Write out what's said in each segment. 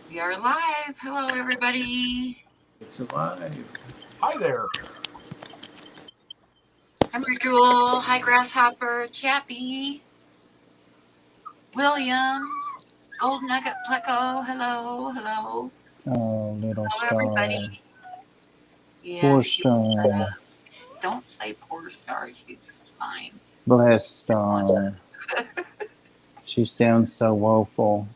We are live. Hello, everybody. It's alive. Hi there. I'm Jewel. Hi, Grasshopper, Chappie, William, Gold Nugget Pleco. Hello, hello. Oh, little Hello, star. everybody. Poor Yes, star. don't say poor star. She's fine. Bless star. She sounds so woeful.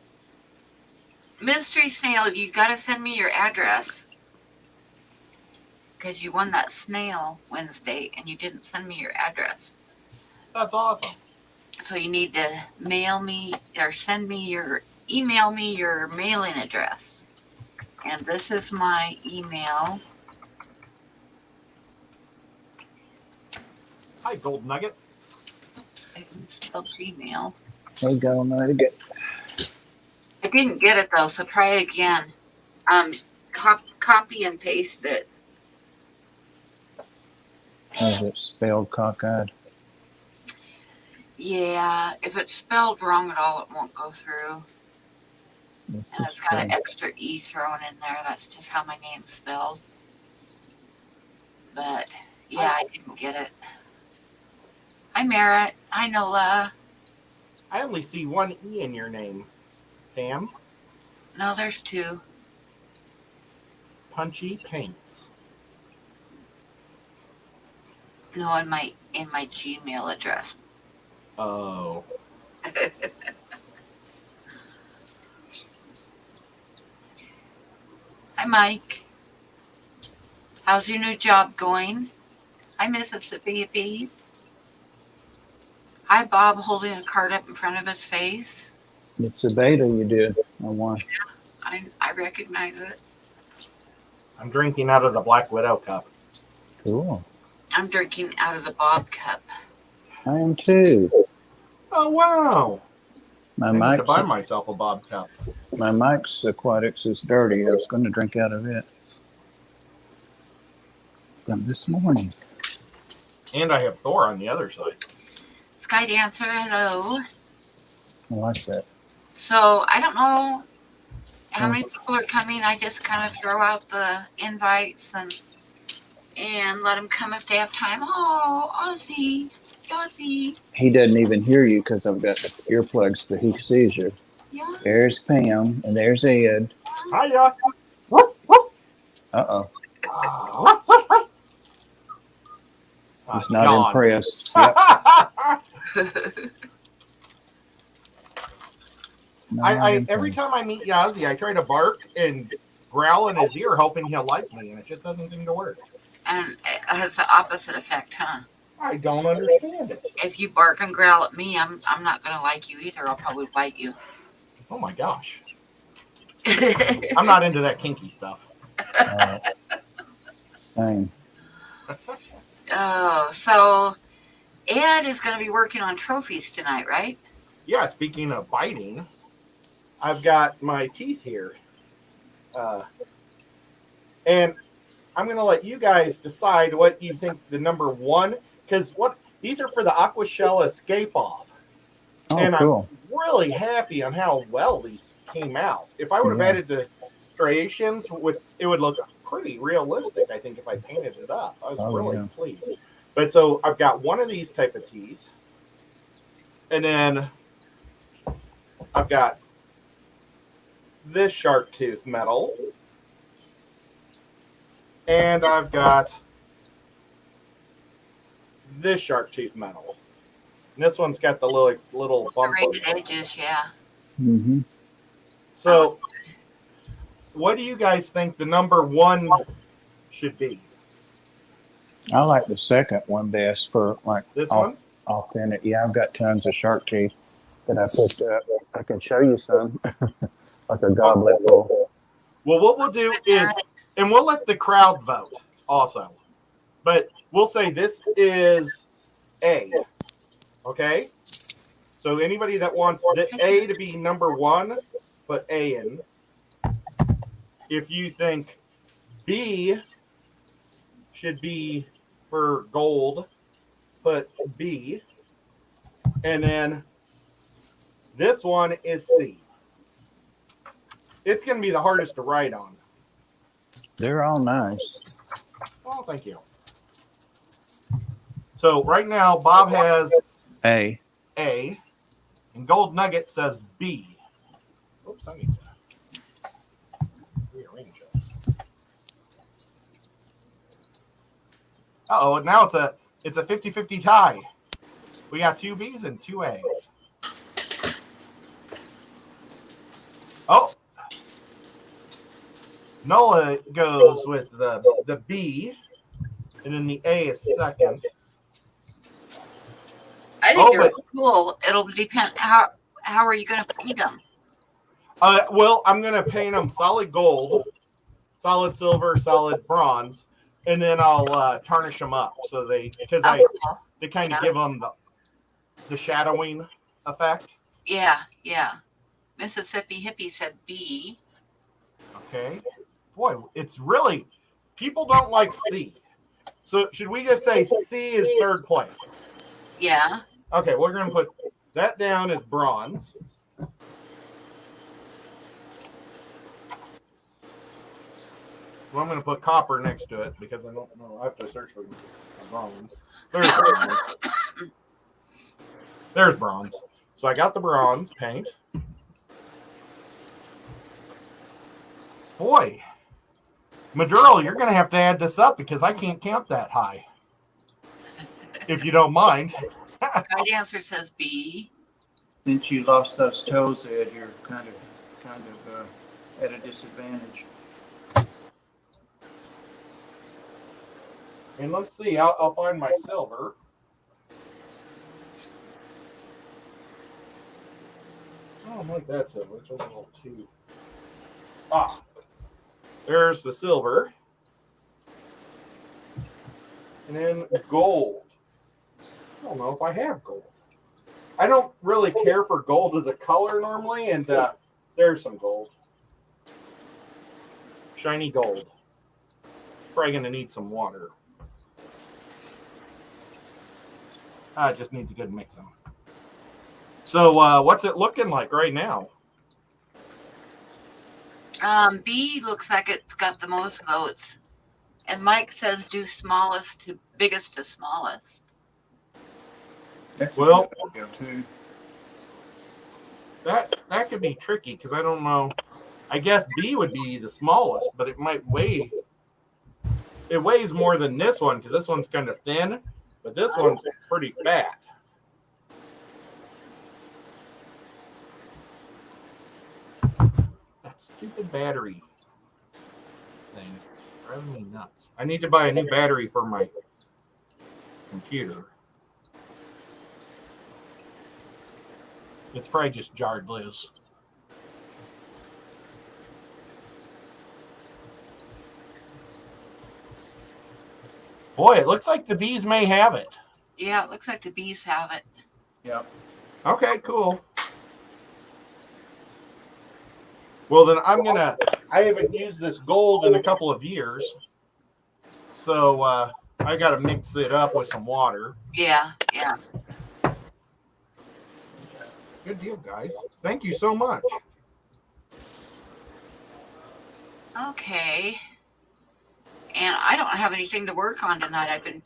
Mystery Snail, you got to send me your address because you won that snail Wednesday and you didn't send me your address. That's awesome. So you need to mail me or email me your mailing address. And this is my email. Hi, Gold Nugget. I spelled Gmail. Hey, go nugget. I didn't get it though, so try it again. Copy and paste it. Is it spelled cockeyed? Yeah, if it's spelled wrong at all, it won't go through. This And is it's got true. an extra E thrown in there. That's just how my name's spelled. But yeah, I didn't get it. Hi, Merritt. Hi, Nola. I only see one E in your name, Pam. No, there's two. Punchy Paints. No, in my Gmail address. Oh. Hi, Mike. How's your new job going? Hi, Mississippi Bee. Hi, Bob, holding a card up in front of his face. It's a beta you did. I won. I recognize it. I'm drinking out of the Black Widow cup. Cool. I'm drinking out of the Bob cup. I am too. Oh, wow. My I need to buy mic's, myself a Bob cup. my mic's aquatics is dirty. I was going to drink out of it from this morning. And I have Thor on the other side. Sky Dancer, hello. I like that. So I don't know how many people are coming. I just kind of throw out the invites and let them come if they have time. Oh, Ozzy. He doesn't even hear you because I've got the earplugs, but he sees you. Yeah. There's Pam, and there's Ed. Hiya. Uh-oh. Oh. He's not impressed. Yep. Every time I meet Yazzie, I try to bark and growl in his ear, hoping he'll like me, and it just doesn't seem to work. And it has the opposite effect, huh? I don't understand it. If you bark and growl at me, I'm not going to like you either. I'll probably bite you. Oh my gosh. I'm not into that kinky stuff. Same. Oh, so Ed is going to be working on trophies tonight, right? Yeah, speaking of biting, I've got my teeth here. And I'm going to let you guys decide what you think the number one, because these are for the Aqua Shell Escape Off. Oh, and cool. I'm really happy on how well these came out. If I would have added the striations, it would look pretty realistic, I think, if I painted it up. I was really pleased. But so I've got one of these type of teeth. And then I've got this shark tooth metal. And I've got this shark tooth metal. And this one's got the little bump. Serrated edges, yeah. Mm-hmm. So, what do you guys think the number one should be? I like the second one best for like this one. Authentic. Yeah, I've got tons of shark teeth that I picked up. I can show you some, like a goblet full. Well, what we'll do is, and we'll let the crowd vote also, but we'll say this is A. Okay. So anybody that wants the A to be number one, put A in. If you think B should be for gold, put B. And then this one is C. it's going to be the hardest to write on. They're all nice. Oh, thank you. So right now, Bob has A. A, and Gold Nugget says B. Oops, I need to rearrange it. Uh-oh, now it's a 50-50 tie. We got 2 B's and 2 A's. Oh, Nola goes with the B, and then the A is second. I think they're cool. It'll depend how are you going to paint them? Well, I'm going to paint them solid gold, solid silver, solid bronze, and then I'll tarnish them up so they kind of give them the shadowing effect. Yeah. Mississippi Hippie said B. Okay. Boy, it's really, people don't like C. So should we just say C is third place? Yeah. Okay, we're going to put that down as bronze. Well, I'm going to put copper next to it because I don't know. I have to search for bronze. There's bronze. There's bronze. So I got the bronze paint. Boy, Maduro, you're going to have to add this up because I can't count that high. If you don't mind. Sky Dancer says B. Since you lost those toes, Ed, you're kind of at a disadvantage. And let's see, I'll find my silver. I don't like that silver. It's a little too. There's the silver. And then gold. I don't know if I have gold. I don't really care for gold as a color normally, and there's some gold. Shiny gold. Probably going to need some water. It just needs a good mixing. So what's it looking like right now? B looks like it's got the most votes. And Mike says do smallest to biggest to smallest. That's Well, go too. That could be tricky because I don't know. I guess B would be the smallest, but it might weigh. It weighs more than this one because this one's kind of thin, but this one's pretty fat. That stupid battery thing driving me nuts. I need to buy a new battery for my computer. It's probably just jarred loose. Boy, it looks like the bees may have it. Yeah, it looks like the bees have it. Yep. Okay, cool. Well, then I haven't used this gold in a couple of years. So I got to mix it up with some water. Yeah. Good deal, guys. Thank you so much. Okay. And I don't have anything to work on tonight. I've been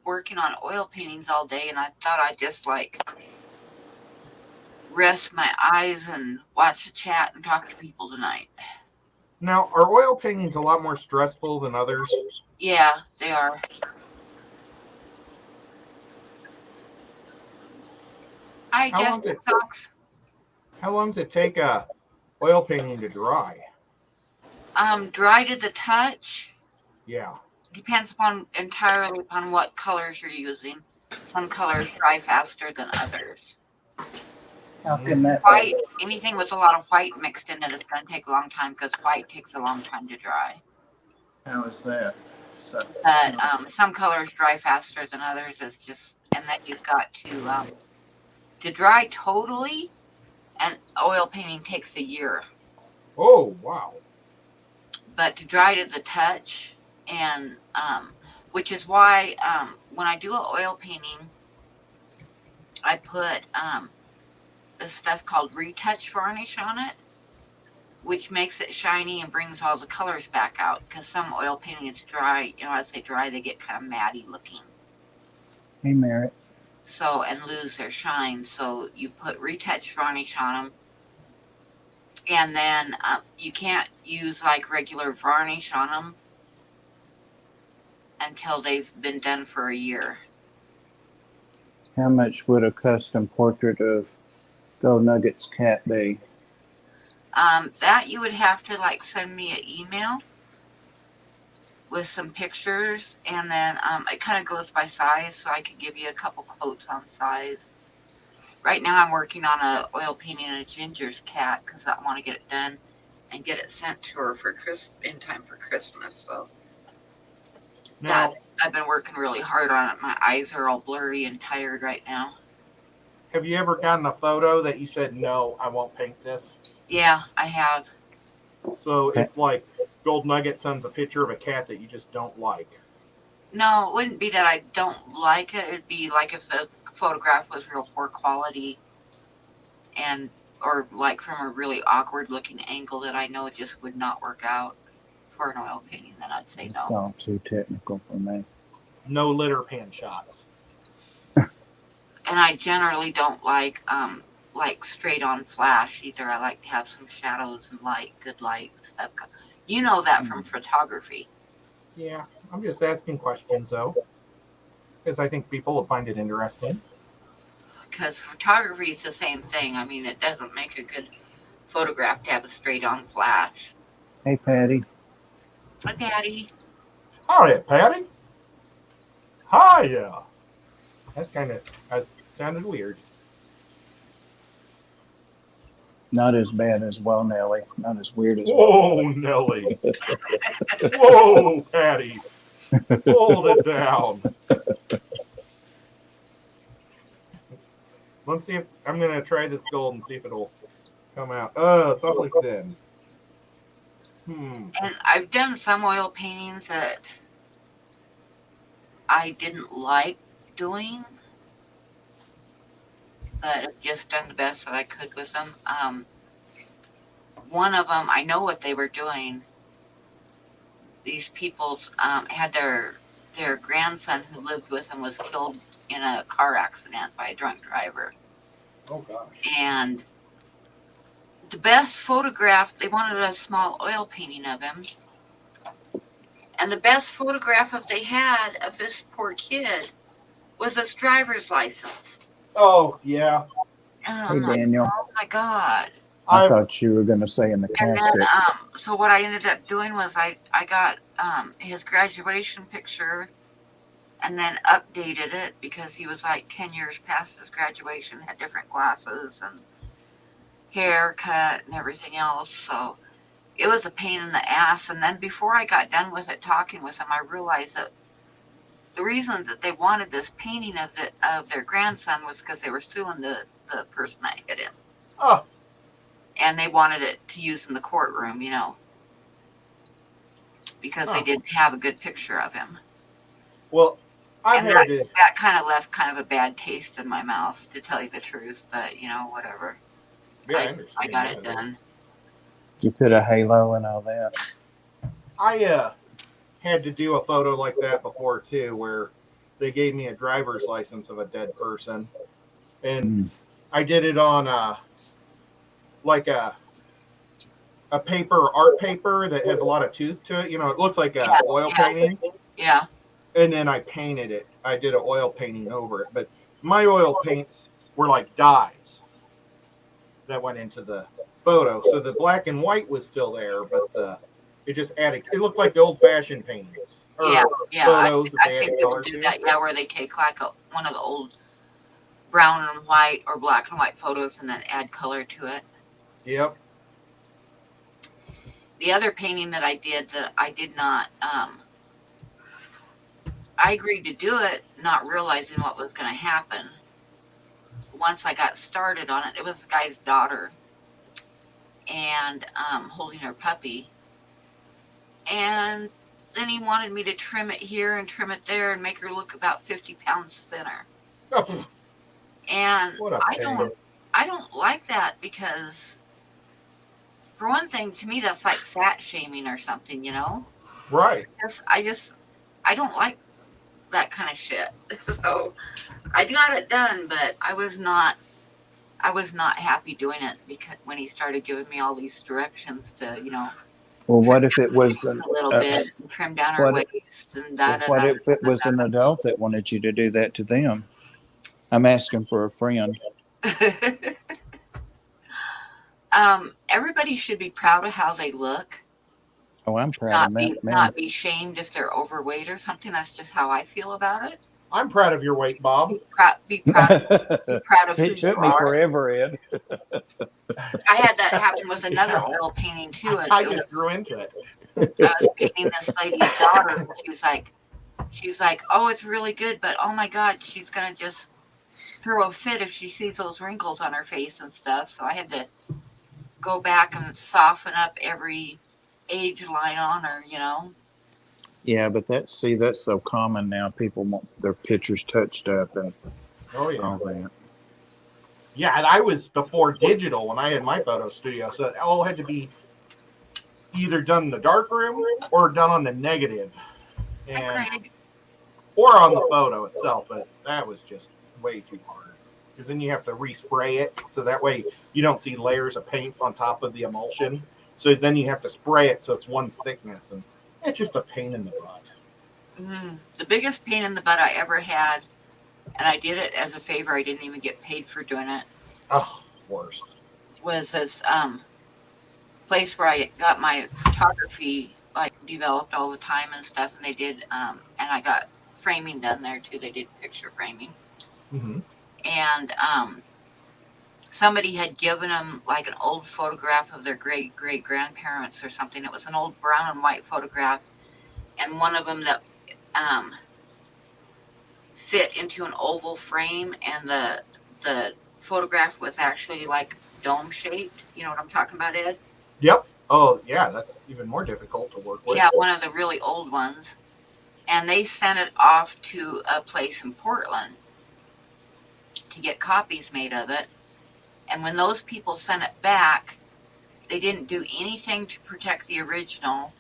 working on oil paintings all day, and I thought I'd just rest my eyes and watch the chat and talk to people tonight. Now, are oil paintings a lot more stressful than others? Yeah, they are. I guess it sucks. How long does it take a oil painting to dry? Dry to the touch. Yeah. Depends entirely upon what colors you're using. Some colors dry faster than others. How can that White, anything with a lot of white mixed in it, it's going to take a long time because white takes a long time to dry. How is that? So, But some colors dry faster than others. It's just, and then you've got to dry totally. And oil painting takes a year. Oh, wow. But to dry to the touch, and which is why when I do an oil painting, I put this stuff called retouch varnish on it. which makes it shiny and brings all the colors back out. Because some oil paintings dry, as they dry, they get kind of matty looking. Hey, Merritt. So, and lose their shine. So you put retouch varnish on them. And then you can't use like regular varnish on them until they've been done for a year. How much would a custom portrait of Gold Nugget's cat be? That you would have to like send me an email with some pictures, and then it kind of goes by size, so I could give you a couple quotes on size. Right now, I'm working on a oil painting of Ginger's cat because I want to get it done and get it sent to her for in time for Christmas. So Now, I've been working really hard on it. My eyes are all blurry and tired right now. have you ever gotten a photo that you said, no, I won't paint this? Yeah, I have. So if like Gold Nugget sends a picture of a cat that you just don't like. No, it wouldn't be that I don't like it. It'd be like if the photograph was real poor quality or like from a really awkward looking angle that I know it just would not work out for an oil painting, then I'd say It's no. all too technical for me. No litter pan shots. And I generally don't like straight on flash either. I like to have some shadows and light, good light and stuff. You know that from photography. Yeah, I'm just asking questions though, because I think people will find it interesting. Because photography is the same thing. I mean, it doesn't make a good photograph to have a straight on flash. Hey, Patty. Hi, Patty. Hiya, Patty. Hiya. That sounded weird. Not as bad as Well Nelly. Not as weird as Whoa, Nelly. Whoa, Patty. Hold it down. Let's see if I'm going to try this gold and see if it'll come out. Oh, it's awfully thin. And I've done some oil paintings that I didn't like doing, but I've just done the best that I could with them. One of them, I know what they were doing. These people had their grandson who lived with them was killed in a car accident by a drunk driver. Oh, gosh. And the best photograph, they wanted a small oil painting of him. And the best photograph they had of this poor kid was his driver's license. Oh, yeah. And Hey, Daniel. oh my God. I thought you were going to say in the And casket. then, so what I ended up doing was I got his graduation picture and then updated it because he was like 10 years past his graduation, had different glasses and haircut and everything else. So it was a pain in the ass. And then before I got done with it, talking with him, I realized that the reason that they wanted this painting of their grandson was because they were suing the person that hit him. Oh. And they wanted it to use in the courtroom, because they didn't have a good picture of him. Well, that kind of left kind of a bad taste in my mouth, to tell you the truth. But whatever. Yeah, I got it done. Did you put a halo and all that? I had to do a photo like that before too, where they gave me a driver's license of a dead person, and I did it on like a art paper that has a lot of tooth to it. It looks like a oil painting. Yeah. And then I painted it. I did an oil painting over it. But my oil paints were like dyes that went into the photo. So the black and white was still there, but it just added. It looked like the old-fashioned paintings. Yeah. Photos I've seen people do that. Yeah, where they take like one of the old brown and white or black and white photos and then add color to it. Yep. The other painting that I did not, I agreed to do it, not realizing what was going to happen. Once I got started on it, it was the guy's daughter and holding her puppy. And then he wanted me to trim it here and trim it there and make her look about 50 pounds thinner. Oh. And I don't like that because for one thing, to me, that's like fat shaming or something, you know? Right. I don't like that kind of shit. So I got it done, but I was not happy doing it because when he started giving me all these directions to, Well, what if it was a little bit, and trim down her what? waist, and da da What da if it was an adult that wanted you to do that to them? I'm asking for a friend. da. Everybody should be proud of how they look. Oh, I'm proud of that, man. Not be shamed if they're overweight or something. That's just how I feel about it. I'm proud of your weight, Bob. Be proud of who It took you me are. forever, Ed. I had that happen with another oil painting too. I just grew into it. I was painting this lady's daughter. And she's like, oh, it's really good, but oh my God, she's gonna just throw a fit if she sees those wrinkles on her face and stuff. So I had to go back and soften up every age line on her, Yeah, but that's so common now. People want their pictures touched up and Oh yeah. all that. Yeah, and I was before digital when I had my photo studio, so it all had to be either done in the dark room or done on the negative, and or on the photo itself. But that was just way too hard because then you have to respray it, so that way you don't see layers of paint on top of the emulsion. So then you have to spray it so it's one thickness, and it's just a pain in the butt. The biggest pain in the butt I ever had, and I did it as a favor. I didn't even get paid for doing it. Oh, worst. Was this place where I got my photography like developed all the time and stuff, and they did, and I got framing done there too. They did picture framing, and somebody had given them like an old photograph of their great grandparents or something. It was an old brown and white photograph, and one of them that fit into an oval frame, and the photograph was actually like dome shaped. You know what I'm talking about, Ed? Yep. Oh, yeah, that's even more difficult to work with. Yeah, one of the really old ones. And they sent it off to a place in Portland to get copies made of it. And when those people sent it back, they didn't do anything to protect the original.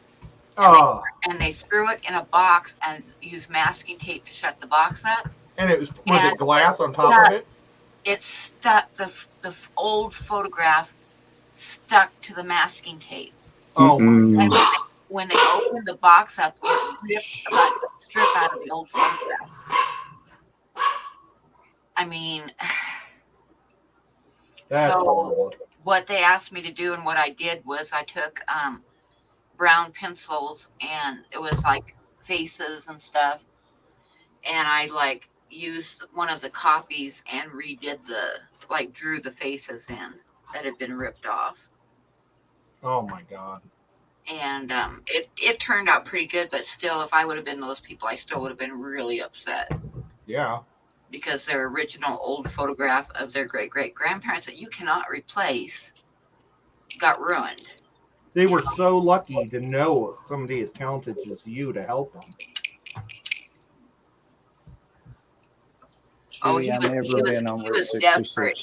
And they threw it in a box and used masking tape to shut the box up. And was it glass on top of it? It stuck, the old photograph stuck to the masking tape. Oh my And God. when they opened the box up, it ripped about a strip out of the old photograph. I mean, That's so horrible. What they asked me to do and what I did was I took brown pencils, and it was like faces and stuff, and I like used one of the copies and drew the faces in that had been ripped off. Oh my God. And it turned out pretty good, but still, if I would have been those people, I still would have been really upset. Yeah. Because their original old photograph of their great grandparents that you cannot replace got ruined. They were so lucky to know somebody as talented as you to help them. Gee, I've never been on Route 66. Desperate.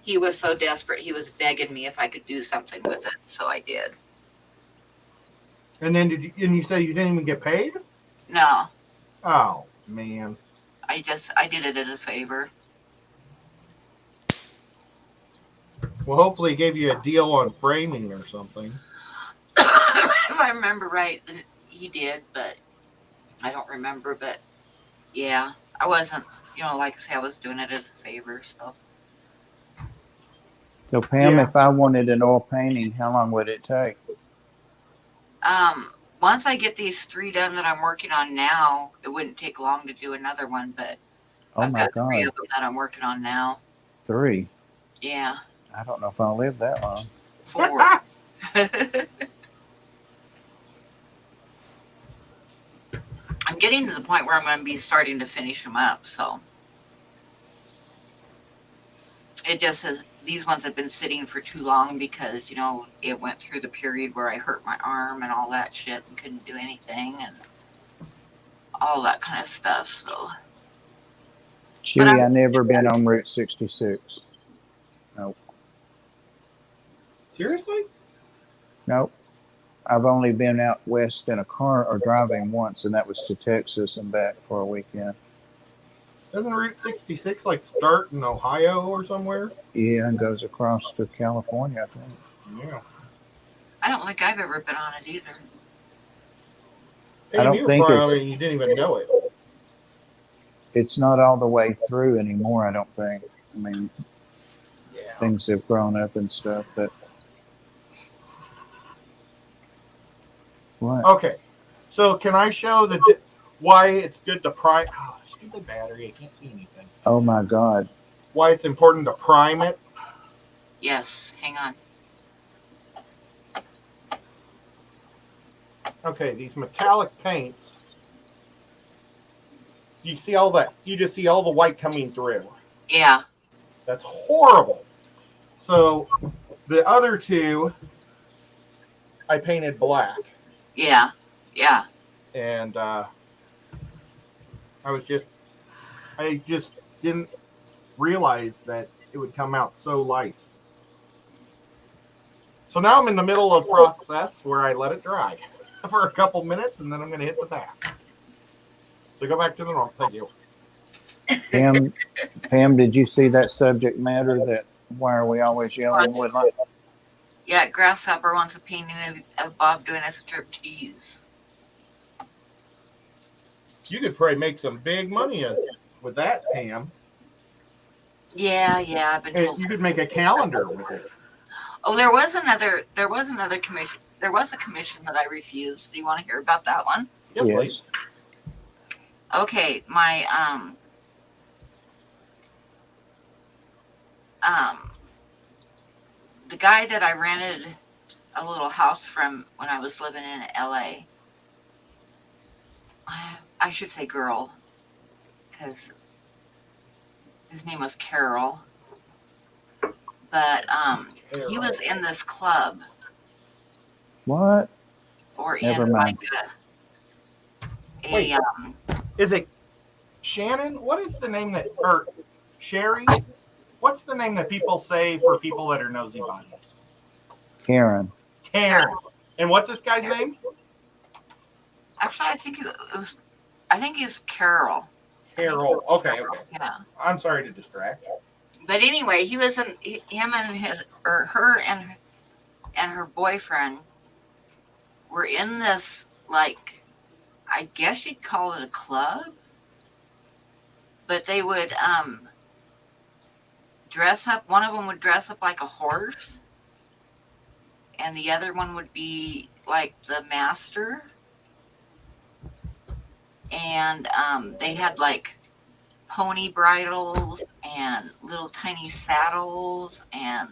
He was so desperate. He was begging me if I could do something with it, so I did. And then you say you didn't even get paid? No. Oh man. I did it as a favor. Well, hopefully he gave you a deal on framing or something. If I remember right, he did, but I don't remember. But yeah, I wasn't, like I say, I was doing it as a favor. So Pam, if I wanted an oil painting, how long would it take? Once I get these 3 done that I'm working on now, it wouldn't take long to do another one. But I've got 3 of them that I'm working on now. 3? Yeah. I don't know if I'll live that long. 4. I'm getting to the point where I'm going to be starting to finish them up, so it just says these ones have been sitting for too long because, it went through the period where I hurt my arm and all that shit and couldn't do anything and all that kind of stuff, so. Gee, I never been on Route 66. Nope. Seriously? Nope. I've only been out west in a car or driving once, and that was to Texas and back for a weekend. Doesn't Route 66 like start in Ohio or somewhere? Yeah, and goes across to California, I think. Yeah. I don't think I've ever been on it either. I Hey, don't you were think probably you didn't even know it. it's not all the way through anymore, I don't think. I mean, Yeah. things have grown up and stuff, but what? Okay. So can I show why it's good to prime? Oh, stupid battery! I can't see anything. Oh my God. Why it's important to prime it? Yes, hang on. Okay, these metallic paints. You see all that? You just see all the white coming through. Yeah. That's horrible. So the other two, I painted black, Yeah. Yeah. and I just didn't realize that it would come out so light. So now I'm in the middle of process where I let it dry for a couple minutes, and then I'm going to hit the back. So go back to the normal. Thank you. Pam, did you see that subject matter that why are we always yelling with like Yeah, Grasshopper wants a painting of Bob doing a striptease. You could probably make some big money with that, Pam. Yeah, I've been Hey, told. you could make a calendar with it. Oh, there was another commission. There was a commission that I refused. Do you want to hear about that one? Yes, Yes. please. Okay, my the guy that I rented a little house from when I was living in LA. I should say girl, because his name was Carol. But he was in this club, what? or Never in mind. like a Wait. Is it Shannon? What is the name that, or Sherry? What's the name that people say for people that are nosy bodies? Karen. Karen. And what's this guy's name? actually I think it was he's Carol. Carol. Okay. Yeah. I'm sorry to distract. But anyway, he was in him and her and her boyfriend were in this, like, I guess you'd call it a club, but they would dress up. One of them would dress up like a horse, and the other one would be like the master. And they had like pony bridles and little tiny saddles and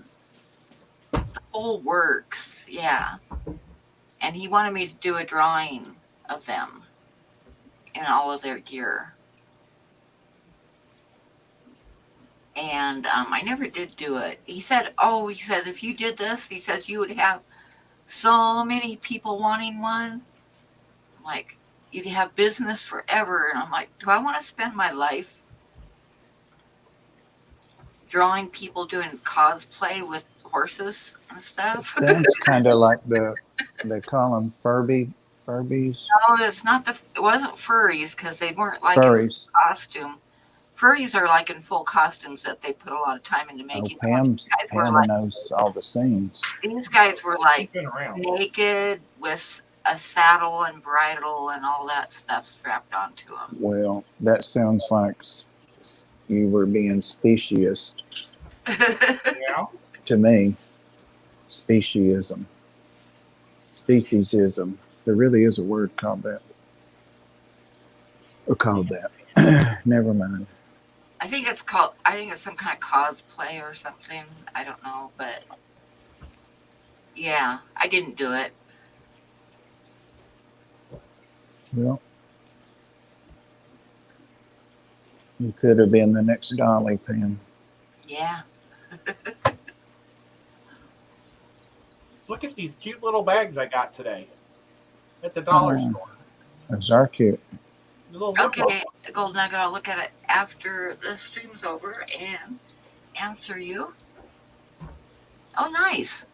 the whole works. Yeah. And he wanted me to do a drawing of them in all of their gear. And I never did do it. He said, if you did this, he says you would have so many people wanting one. I'm like, you could have business forever. And I'm like, do I want to spend my life drawing people doing cosplay with horses and stuff? Sounds kind of like they call them Furbies. No, it's not it wasn't furries, because they weren't like in Furries. costume. Furries are like in full costumes that they put a lot of time into Oh, making. Pam Were like, knows all the scenes. these guys were like Been around. naked with a saddle and bridle and all that stuff strapped onto them. Well, that sounds like you were being speciesist Yeah. to me. Speciesism. Speciesism. There really is a word called that. Or called that. Never mind. I think it's some kind of cosplay or something. I don't know, but yeah, I didn't do it. Well, you could have been the next Dolly, Pam. Yeah. Look at these cute little bags I got today at the dollar store. Those are cute. The little zip Okay, lock. Gold Nugget, I'll look at it after the stream's over and answer you. Oh, nice.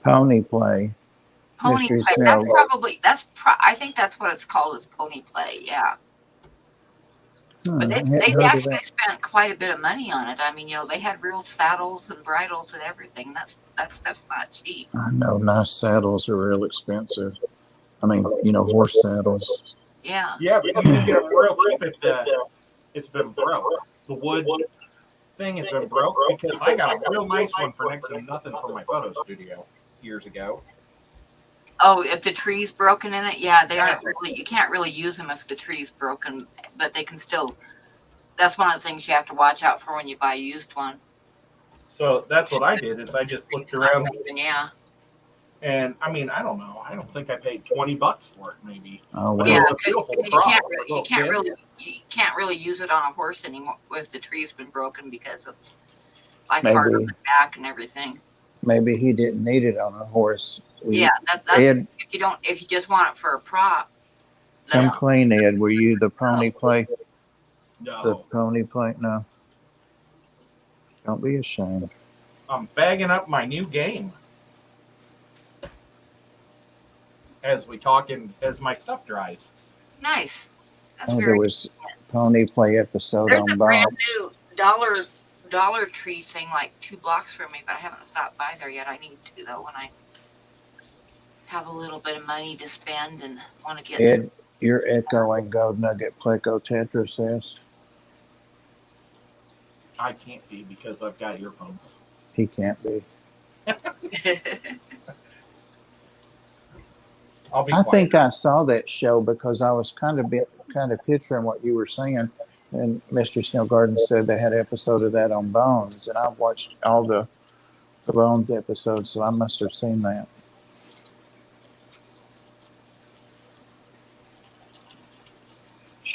Pony play. Pony Mystery play. Snow. I think that's what it's called, is pony play. Yeah. But I they hadn't they heard of actually that. spent quite a bit of money on it. I mean, they had real saddles and bridles and everything. That stuff's not cheap. I know nice saddles are real expensive. I mean, horse saddles. Yeah. Yeah, but you can get them real cheap if it's been broke. The wood thing has been broke because I got a real nice one for next to nothing for my photo studio years ago. Oh, if the tree's broken in it, yeah, they aren't really. You can't really use them if the tree's broken, but they can still. That's one of the things you have to watch out for when you buy a used one. So that's what I did. Is I just looked It's not around, broken, yeah. and I mean, I don't know. I don't think I paid $20 for it, maybe. Oh, But well. it Yeah, was a 'cause beautiful you prop. can't for you little can't kids. really use it on a horse anymore if the tree's been broken, because it's like Maybe. hard on the back and everything. Maybe he didn't need it on a horse. Yeah, that's Ed, if you just want it for a prop. come That's clean, Ed. Were you the pony play? The No, pony play? No. Don't be ashamed. I'm bagging up my new game as we talk and as my stuff dries. nice. That's Oh, very. there was pony play episode There's on a brand Bob. new Dollar Tree thing like 2 blocks from me, but I haven't stopped by there yet. I need to, though, when I have a little bit of money to spend and want to get. Ed, you're echoing Gold Nugget Pleco Tetris says. I can't be because I've got earphones. He can't be. I'll be I quiet. think I saw that show because I was kind of picturing what you were saying. And Mr. Snow Garden said they had an episode of that on Bones, and I've watched all the Bones episodes, so I must have seen that.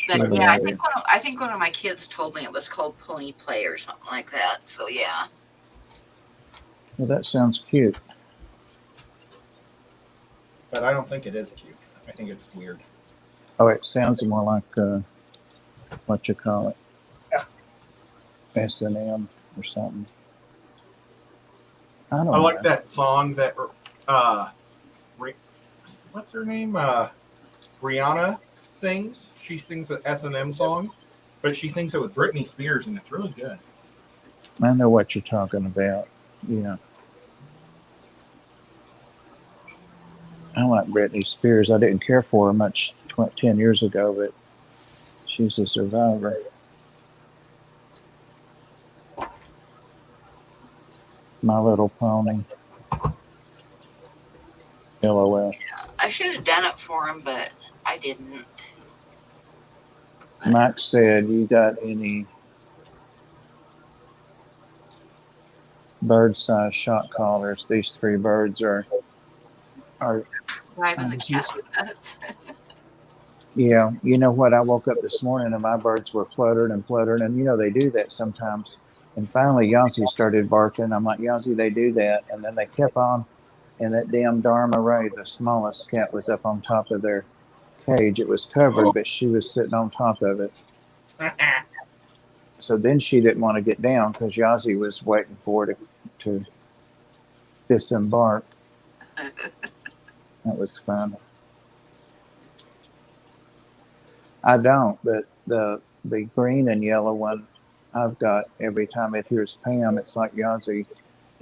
But Sure, yeah, Larry. I think one of my kids told me it was called Pony Play or something like that. So yeah. Well, that sounds cute. But I don't think it is cute. I think it's weird. Oh, it sounds more like what you call it, Yeah. S&M or something. I don't I like know. that song that what's her name? Rihanna sings. She sings an S&M song, but she sings it with Britney Spears, and it's really good. I know what you're talking about. Yeah. I like Britney Spears. I didn't care for her much 10 years ago, but she's a survivor. My Little Pony. LOL. I should have done it for him, but I didn't. Mike said, you got any bird-sized shot callers? These 3 birds are Driving the cat nuts. yeah. You know what? I woke up this morning and my birds were fluttering and fluttering, and they do that sometimes. And finally, Yancey started barking. I'm like, Yancey, they do that. And then they kept on, and that damn Dharma Ray, the smallest cat, was up on top of their cage. It was covered, but she was sitting on top of it. So then she didn't want to get down because Yancey was waiting for her to disembark. That was fun. I don't, but the green and yellow one I've got, every time it hears Pam, it's like Yancey.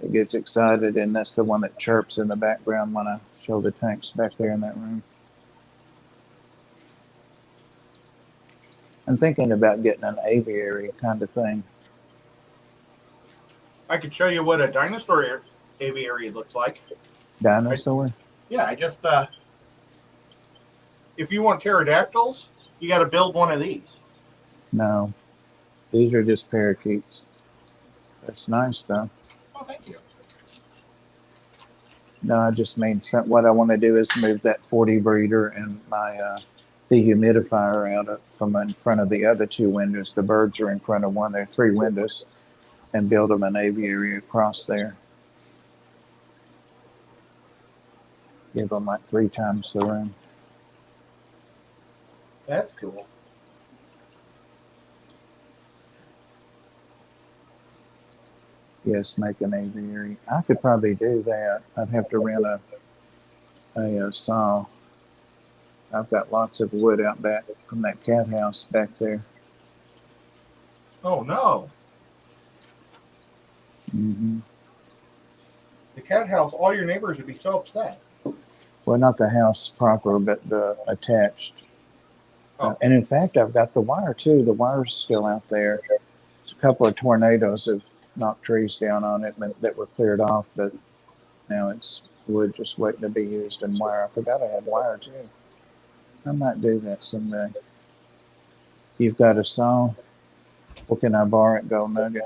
It gets excited, and that's the one that chirps in the background when I show the tanks back there in that room. I'm thinking about getting an aviary kind of thing. I could show you what a dinosaur aviary looks like. Dinosaur? Yeah, I just if you want pterodactyls, you got to build one of these. No. These are just parakeets. That's nice, though. Oh, thank you. No, I just mean what I want to do is move that 40 breeder and my dehumidifier out from in front of the other 2 windows. The birds are in front of one. There are 3 windows, and build them an aviary across there. Give them like 3 times the room. That's cool. Yes, make an aviary. I could probably do that. I'd have to rent a saw. I've got lots of wood out back from that cat house back there. Oh no. Hmm. The cat house, all your neighbors would be so upset. Well, not the house proper, but the attached. Oh. And in fact, I've got the wire too. The wire's still out there. A couple of tornadoes have knocked trees down on it that were cleared off, but now it's wood just waiting to be used and wire. I forgot I had wire too. I might do that someday. You've got a saw? Well, can I borrow it, Gold Nugget?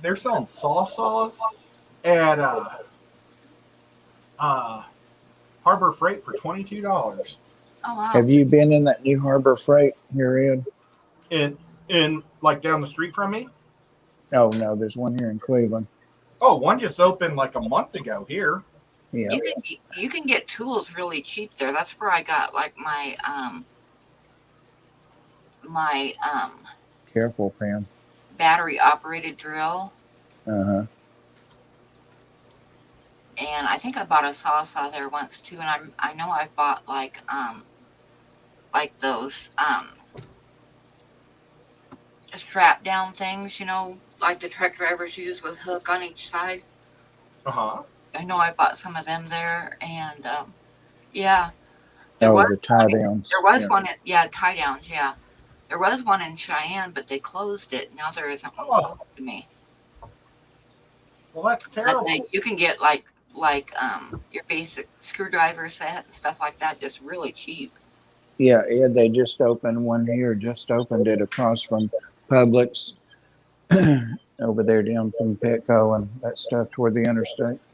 They're selling saws at Harbor Freight for $22. Oh wow. Have you been in that new Harbor Freight here, Ed? In like down the street from me? Oh, no, there's one here in Cleveland. Oh, one just opened like a month ago here. Yeah. You can get tools really cheap there. That's where I got like my Careful, Pam. battery operated drill, Uh-huh. and I think I bought a saw there once too. And I know I bought like those strap down things, like the truck drivers use with hook on each side. Uh-huh. I know I bought some of them there, and yeah. The tie downs. There was one tie downs, yeah. There was one in Cheyenne, but they closed it. Now there isn't one close to me. Well, that's terrible. But you can get like your basic screwdriver set and stuff like that just really cheap. Yeah, Ed, they just opened one here, just opened it across from Publix over there down from Petco and that stuff toward the interstate.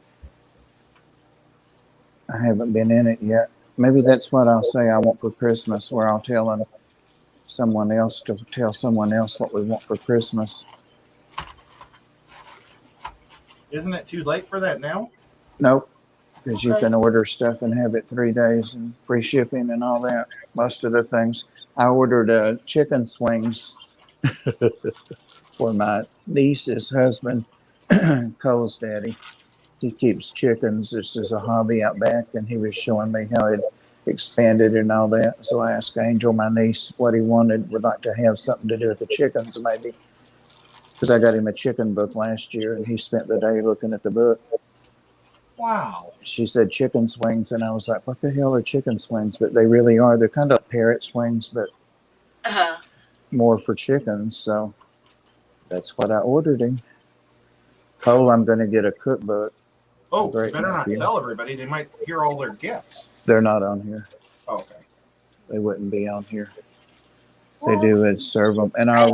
I haven't been in it yet. Maybe that's what I'll say I want for Christmas, where I'll tell someone else to tell someone else what we want for Christmas. Isn't it too late for that now? Nope, because you can order stuff and have it 3 days and free shipping and all that. Most of the things. I ordered chicken swings for my niece's husband, Cole's daddy. He keeps chickens just as a hobby out back, and he was showing me how it expanded and all that. So I asked Angel, my niece, what he wanted. Would like to have something to do with the chickens, maybe, because I got him a chicken book last year, and he spent the day looking at the book. Wow. She said chicken swings, and I was like, what the hell are chicken swings? But they really are. They're kind of parrot swings, but more for chickens. So that's what I ordered him. Cole, I'm going to get a cookbook. Oh, Great better not nephew. tell everybody. They might hear all their gifts. They're not on here. Oh, okay. They wouldn't be on here. They do is serve them. And I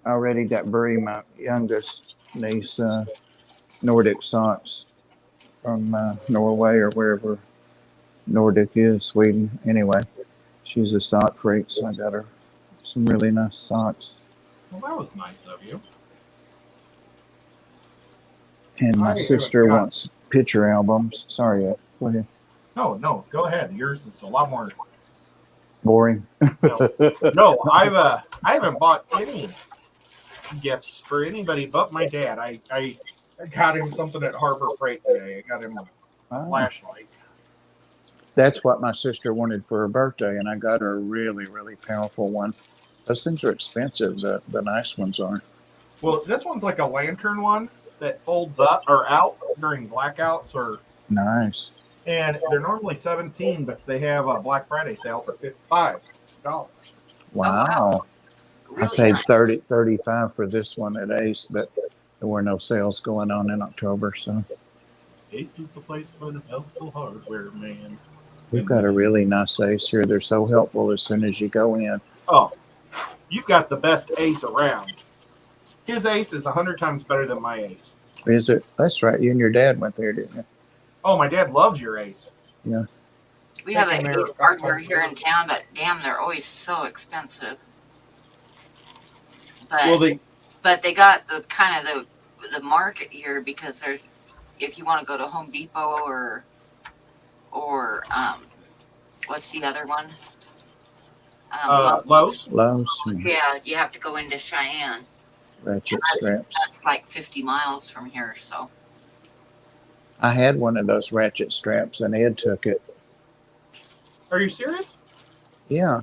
already got Brie, my youngest niece, Nordic socks from Norway or wherever Nordic is, Sweden. Anyway, she's a sock freak, so I got her some really nice socks. Well, that was nice of you. And my sister wants picture albums. Sorry, go ahead. No, go ahead. Yours is a lot more Boring. No, I haven't bought any gifts for anybody but my dad. I got him something at Harbor Freight today. I got him a flashlight. That's what my sister wanted for her birthday, and I got her a really, really powerful one. Those things are expensive. The nice ones are. Well, this one's like a lantern one that folds up or out during blackouts or Nice. and they're normally $17, but they have a Black Friday sale for $55. Wow. Really I paid nice. $35 for this one at Ace, but there were no sales going on in October, so Ace is the place for the helpful hardware man. we've got a really nice Ace here. They're so helpful as soon as you go in. Oh, you've got the best Ace around. His Ace is 100 times better than my Ace. Is it? That's right. You and your dad went there, didn't you? Oh, my dad loves your Ace. Yeah. We have an Ace hardware here in town, but damn, they're always so expensive. But Well, but they got the kind of the market here because there's, if you want to go to Home Depot or what's the other one? Lowe's. Lowe's. Yeah, you have to go into Cheyenne. Ratchet straps. That's like 50 miles from here, so. I had one of those ratchet straps, and Ed took it. Are you serious? Yeah,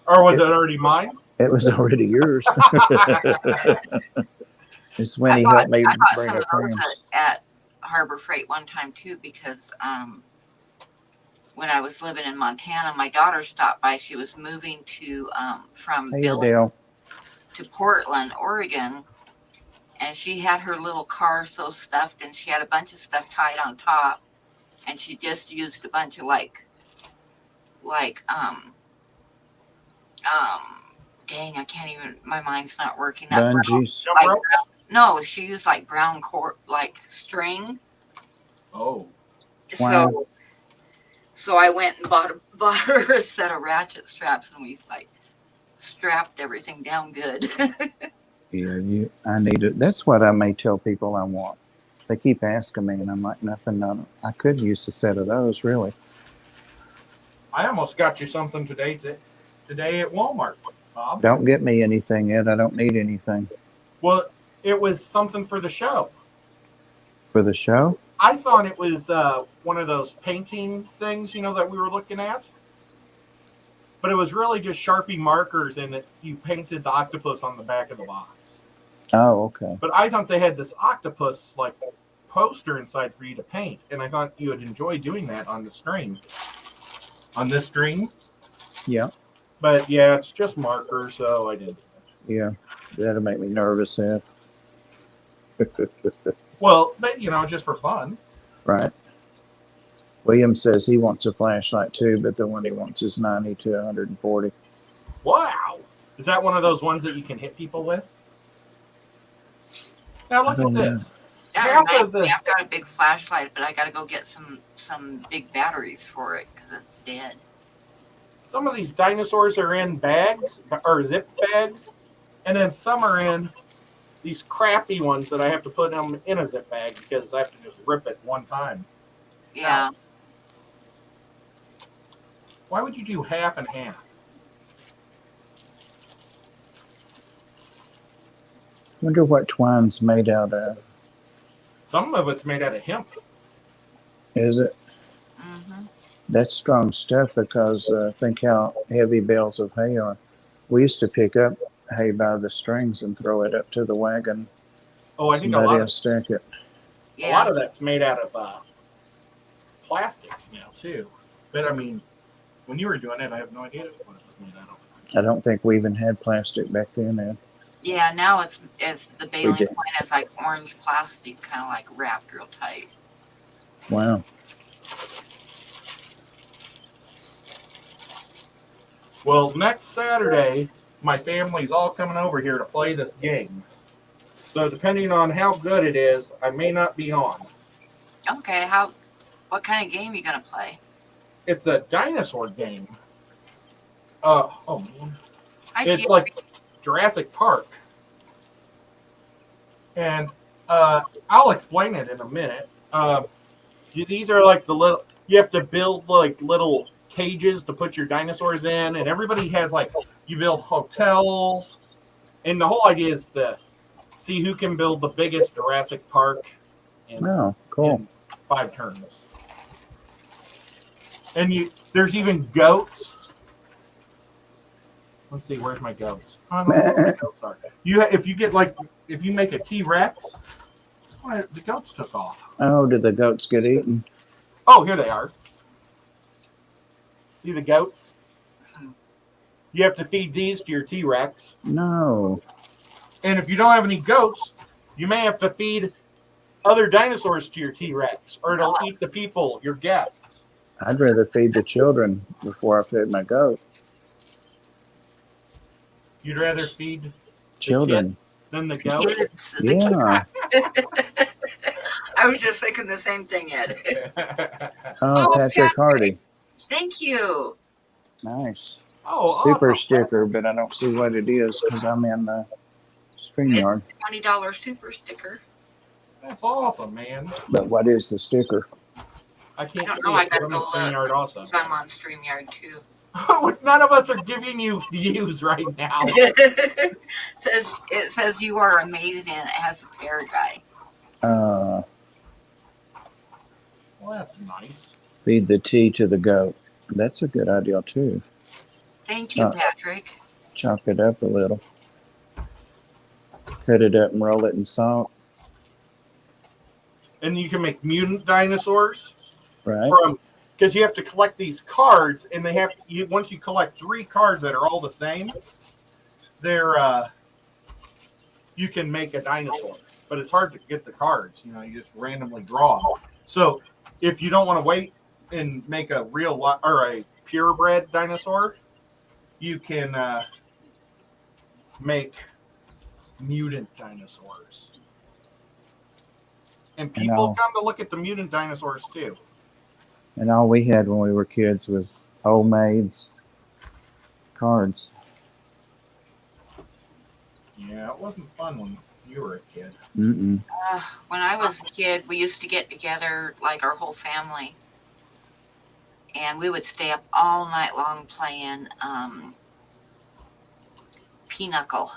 Or was it already mine? it was already yours. It's when he I helped me bought bring some our of those friends. at Harbor Freight one time too, because when I was living in Montana, my daughter stopped by. She was moving to from Hey, Bill Adele. to Portland, Oregon, and she had her little car so stuffed, and she had a bunch of stuff tied on top, and she just used a bunch of like dang, I can't even. My mind's not working. That brown, Bungees. Jump like rope? no, she used like brown cord, like string. Oh. Wow. So I went and bought her a set of ratchet straps, and we like strapped everything down good. Yeah, I need it. That's what I may tell people I want. They keep asking me, and I'm like, nothing. None. I could use a set of those, really. I almost got you something today at Walmart, Bob. Don't get me anything, Ed. I don't need anything Well, it was something for the show. for the show. I thought it was one of those painting things, that we were looking at. But it was really just Sharpie markers, and you painted the octopus on the back of the box. Oh, okay. But I thought they had this octopus like poster inside for you to paint, and I thought you would enjoy doing that on the stream. On this stream. Yeah. But yeah, it's just markers, so I did. Yeah, that'll make me nervous, Ed. Well, but just for fun. Right. William says he wants a flashlight too, but the one he wants is 90 to 140. Wow. Is that one of those ones that you can hit people with? Now look at this. That reminds me, I've got a big flashlight, but I got to go get some big batteries for it because it's dead. Some of these dinosaurs are in bags or zip bags, and then some are in these crappy ones that I have to put them in a zip bag because I have to just rip it one time. Yeah. Why would you do half and half? Wonder what twine's made out of. Some of it's made out of hemp. Is it? Mm-hmm. That's strong stuff because think how heavy bales of hay are. We used to pick up hay by the strings and throw it up to the wagon. Oh, I think Somebody will stack it. Yeah. a lot of that's made out of plastics now too. But I mean, when you were doing it, I have no idea what it was made out of. I don't think we even had plastic back then, Ed. Yeah, now it's the baling did. point is like orange plastic, kind of like wrapped real tight. Wow. Well, next Saturday, my family's all coming over here to play this game. So depending on how good it is, I may not be on. Okay, what kind of game are you gonna play? It's a dinosaur game. Oh man. It's like Jurassic Park. And I'll explain it in a minute. These are like you have to build like little cages to put your dinosaurs in, and everybody has you build hotels, and the whole idea is to see who can build the biggest Jurassic Park in, cool. in 5 turns. And there's even goats. Let's see, where's my goats? I don't know where my goats are. If you make a T-Rex, the goats took off. Oh, did the goats get eaten? Oh, here they are. See the goats? You have to feed these to your T-Rex. No. And if you don't have any goats, you may have to feed other dinosaurs to your T-Rex, or it'll eat the people, your guests. I'd rather feed the children before I feed my goat. You'd rather feed Children. than the goat? Yeah. I was just thinking the same thing, Ed. Oh, Patrick Hardy. Thank you. Nice. Oh, Super awesome. sticker, but I don't see what it is because I'm in the StreamYard. $20 super sticker. That's awesome, man. But what is the sticker? I can't I don't see know, I it 'cause gotta I'm go in StreamYard also. I'm on StreamYard too. None of us are giving you views right now. it says you are amazing. It has a pear guy. Uh, Well, that's nice. feed the tea to the goat. That's a good idea too. Thank you, Uh, Patrick. Chop it up a little. Cut it up and roll it in salt. And you can make mutant dinosaurs Right. from because you have to collect these cards, and they have you once you collect 3 cards that are all the same, they're you can make a dinosaur. But it's hard to get the cards. You know, you just randomly draw them. So if you don't want to wait and make a real or a purebred dinosaur, you can make mutant dinosaurs. And people come to look at the mutant dinosaurs too. And all we had when we were kids was old maids cards. Yeah, it wasn't fun when you were a kid. Mm-mm. When I was a kid, we used to get together, like our whole family, and we would stay up all night long playing Pinochle.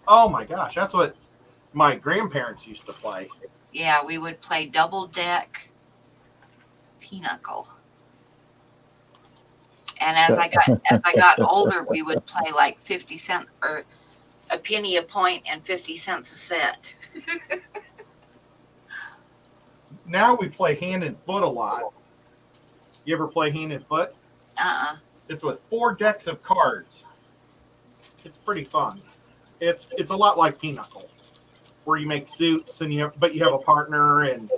Oh my gosh, that's what my grandparents used to play. Yeah, we would play double deck Pinochle. And as I got older, we would play like 50 cents or a penny a point and 50 cents a set. Now we play hand and foot a lot. You ever play hand and foot? It's with 4 decks of cards. It's pretty fun. It's a lot like Pinochle, where you make suits and you have a partner and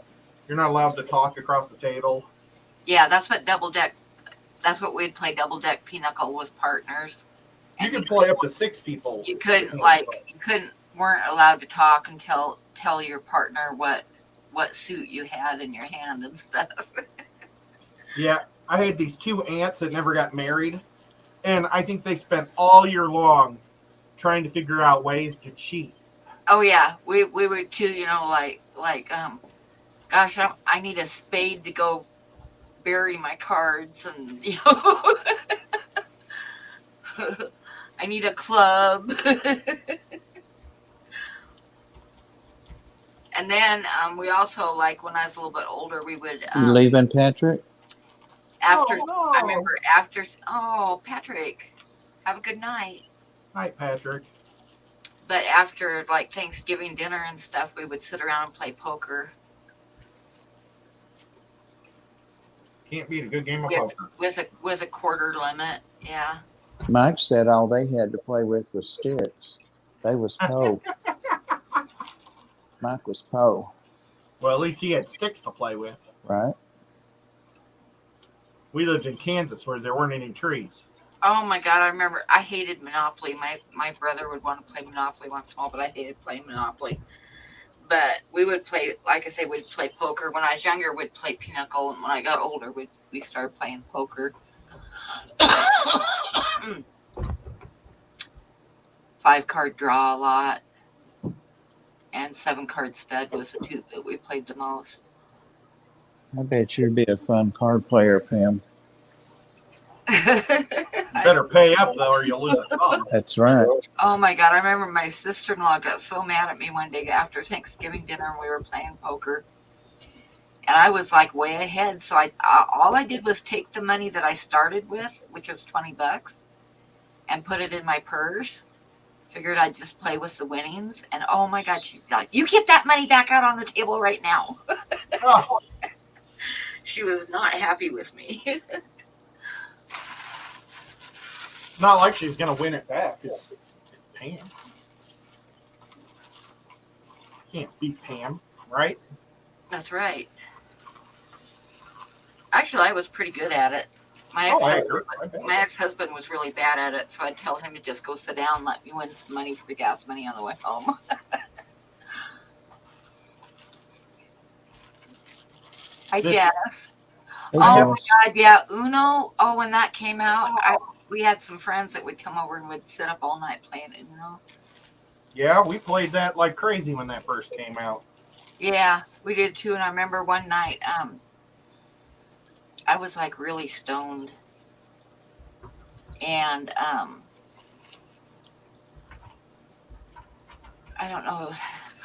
you're not allowed to talk across the table. Yeah, that's what we'd play double deck Pinochle with partners. You can play up to 6 people. You weren't allowed to talk until tell your partner what suit you had in your hand and stuff. Yeah, I had these 2 aunts that never got married, and I think they spent all year long trying to figure out ways to cheat. Oh yeah, we were too. You know, gosh, I need a spade to go bury my cards, and you know, I need a club. And then we also, like, when I was a little bit older, we would You leaving, Patrick? after. Oh, no. I remember after. Oh, Patrick, have a good night. Night, Patrick. But after like Thanksgiving dinner and stuff, we would sit around and play poker. Can't beat a good game of poker. With a quarter limit. Yeah. Mike said all they had to play with was sticks. They was Poe. Mike was Poe. Well, at least he had sticks to play with. Right. We lived in Kansas where there weren't any trees. Oh my God, I remember I hated Monopoly. My brother would want to play Monopoly once in a while, but I hated playing Monopoly. But we would play, like I say, we'd play poker. When I was younger, we'd play Pinochle, and when I got older, we started playing poker. 5-card draw a lot, and 7-card stud was the 2 that we played the most. I bet you'd be a fun card player, Pam. Better pay up, though, or you'll lose a thumb. That's right. Oh my God, I remember my sister-in-law got so mad at me one day after Thanksgiving dinner, and we were playing poker. And I was like way ahead, so all I did was take the money that I started with, which was $20, and put it in my purse. Figured I'd just play with the winnings, and oh my God, she's like, "You get that money back out on the table right now." Oh. She was not happy with me. Not like she's going to win it back. It's Pam. Can't beat Pam, right? That's right. Actually, I was pretty good at it. My ex-husband was really bad at it, so I'd tell him to just go sit down and let me win some money for the gas money on the way home. Hi, Jess. Hey, Oh my Jess. God, yeah, Uno. Oh, when that came out, we had some friends that would come over and would sit up all night playing Uno. Yeah, we played that like crazy when that first came out. Yeah, we did too. And I remember one night, I was like really stoned. And I don't know.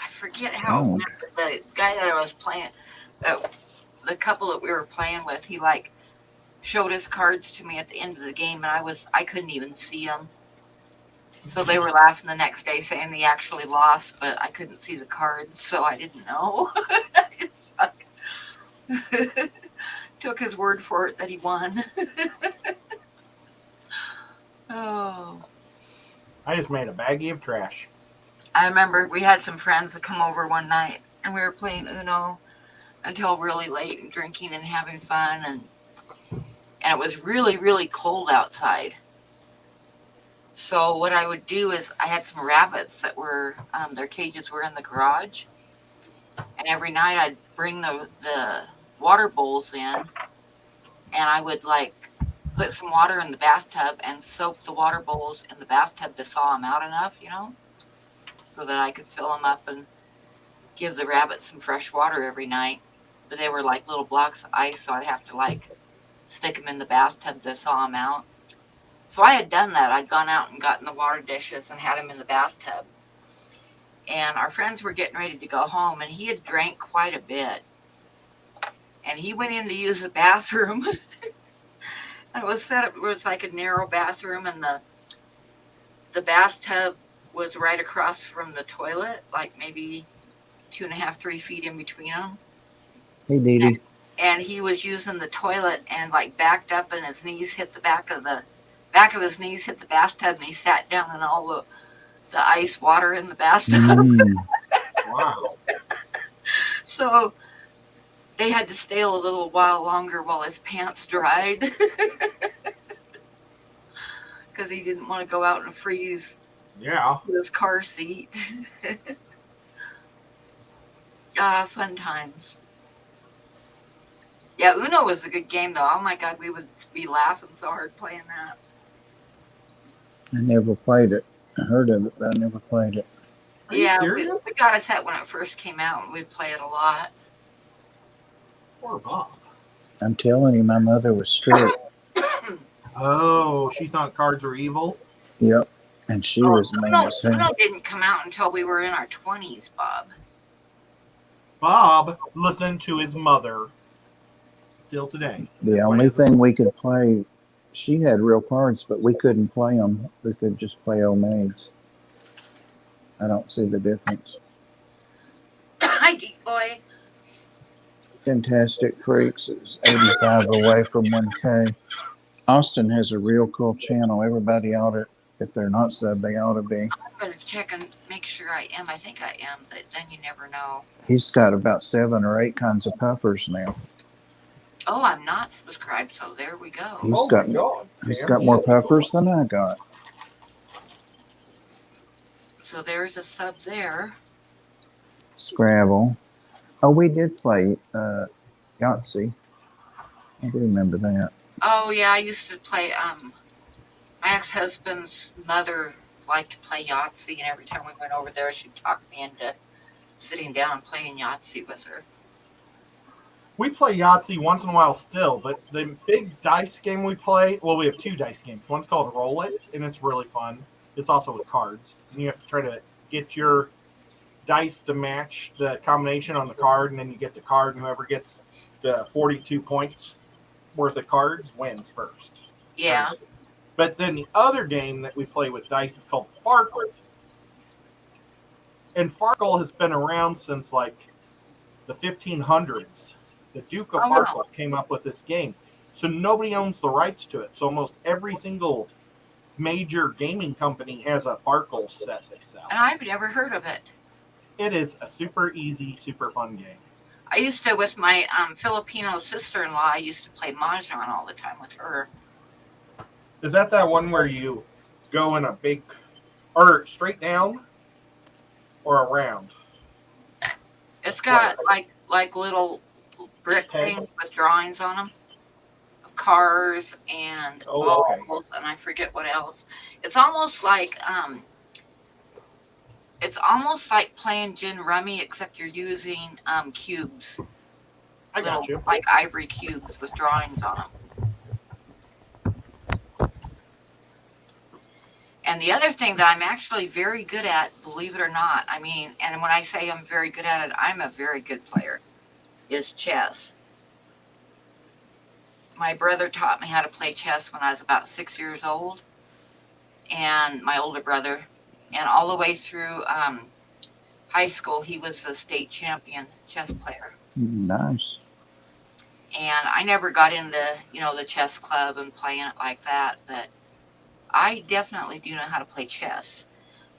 I forget how it went, but the guy that I was playing, the couple that we were playing with, he like showed his cards to me at the end of the game, and I couldn't even see them. So they were laughing the next day, saying he actually lost, but I couldn't see the cards, so I didn't know. It sucked. Took his word for it that he won. Oh. I just made a baggie of trash. I remember we had some friends that come over one night, and we were playing Uno until really late and drinking and having fun, and it was really, really cold outside. So what I would do is I had some rabbits that were their cages were in the garage, and every night I'd bring the water bowls in, and I would like put some water in the bathtub and soak the water bowls in the bathtub to thaw them out enough, so that I could fill them up and give the rabbits some fresh water every night. But they were like little blocks of ice, so I'd have to like stick them in the bathtub to thaw them out. So I had done that. I'd gone out and gotten the water dishes and had them in the bathtub. And our friends were getting ready to go home, and he had drank quite a bit. And he went in to use the bathroom. And it was set up, it was like a narrow bathroom, and the bathtub was right across from the toilet, like maybe 2.5, 3 feet in between them. Hey, Dee Dee. And he was using the toilet and like backed up, and his knees hit the back of his knees hit the bathtub, and he sat down in all the ice water in the bathtub. Wow. So they had to stay a little while longer while his pants dried, because he didn't want to go out and freeze Yeah. his car seat. Fun times. Yeah, Uno was a good game, though. Oh my God, we would be laughing so hard playing that. I never played it. I heard of it, but I never played it. Are you Yeah, serious? we got a set when it first came out, and we'd play it a lot. Poor Bob. I'm telling you, my mother was strict. Oh, she thought cards were evil? Yep. And she was mean as hell. Uno didn't come out until we were in our 20s, Bob. Bob listened to his mother still today. The only thing we could play, she had real cards, but we couldn't play them. We could just play homemades. I don't see the difference. Hi, Geek Boy. Fantastic Freaks is 85 away from 1K. Austin has a real cool channel. Everybody ought to, if they're not sub, they ought to be. I'm going to check and make sure I am. I think I am, but then you never know. He's got about 7 or 8 kinds of puffers now. Oh, I'm not subscribed, so there we go. He's got more puffers than I got. So there's a sub there. Scrabble. Oh, we did play Yahtzee. I do remember that. Oh, yeah, I used to play, my ex-husband's mother liked to play Yahtzee, and every time we went over there, she'd talk me into sitting down and playing Yahtzee with her. We play Yahtzee once in a while still, but the big dice game we play, well, we have 2 dice games. One's called Roll It, and it's really fun. It's also with cards. And you have to try to get your dice to match the combination on the card, and then you get the card, and whoever gets the 42 points worth of cards wins first. Yeah. But then the other game that we play with dice is called Farkle. And Farkle has been around since like the 1500s. The Duke of Farkle came up with this game. So nobody owns the rights to it. So almost every single major gaming company has a Farkle set they sell. And I've never heard of it. It is a super easy, super fun game. I used to, with my Filipino sister-in-law, I used to play Mahjong all the time with her. Is that one where you go in a big, or straight down, or around? It's got like little brick things with drawings on them, of cars and balls, and I forget what else. It's almost like playing gin rummy, except you're using cubes. I got you. Like ivory cubes with drawings on them. And the other thing that I'm actually very good at, believe it or not, I mean, and when I say I'm very good at it, I'm a very good player, is chess. My brother taught me how to play chess when I was about 6 years old, and my older brother, and all the way through high school, he was a state champion chess player. Nice. And I never got into, the chess club and playing it like that, but I definitely do know how to play chess.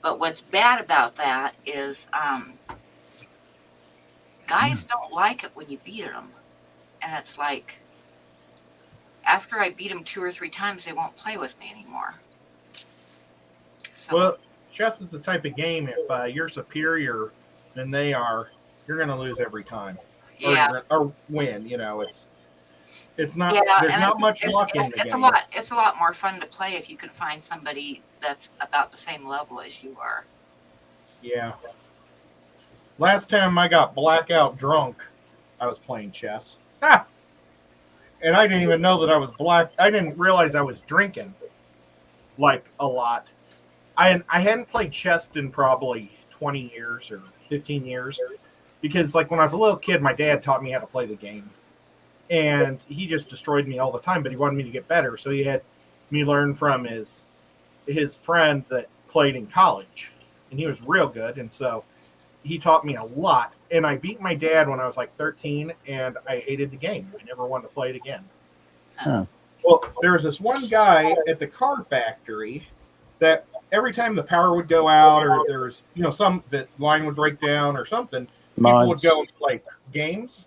But what's bad about that is guys don't like it when you beat them. And it's like, after I beat them 2 or 3 times, they won't play with me anymore. So, Well, chess is the type of game, if you're superior than they are, you're going to lose every time. yeah. Or win, it's not, Yeah, there's and not much luck in the game. It's a lot more fun to play if you can find somebody that's about the same level as you are. Yeah. Last time I got blackout drunk, I was playing chess. Ha! And I didn't even know that I was black. I didn't realize I was drinking, like, a lot. I hadn't played chess in probably 20 years or 15 years. Because, like, when I was a little kid, my dad taught me how to play the game. And he just destroyed me all the time, but he wanted me to get better. So he had me learn from his friend that played in college. And he was real good. And so he taught me a lot. And I beat my dad when I was like 13, and I hated the game. I never wanted to play it again. Huh. Well, there was this one guy at the car factory that every time the power would go out, or there was, some that line would break down or something, people would go and play games.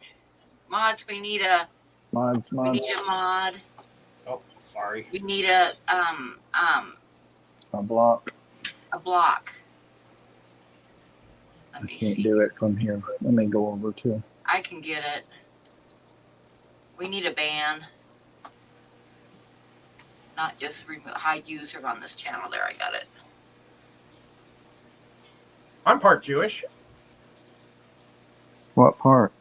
Mods, we need a Mods. We need a mod. Oh, sorry. We need a block. A block. Let I me can't see. do it from here. Let me go over to. I can get it. We need a ban. Not just hide user on this channel. There, I got it. I'm part Jewish. What part?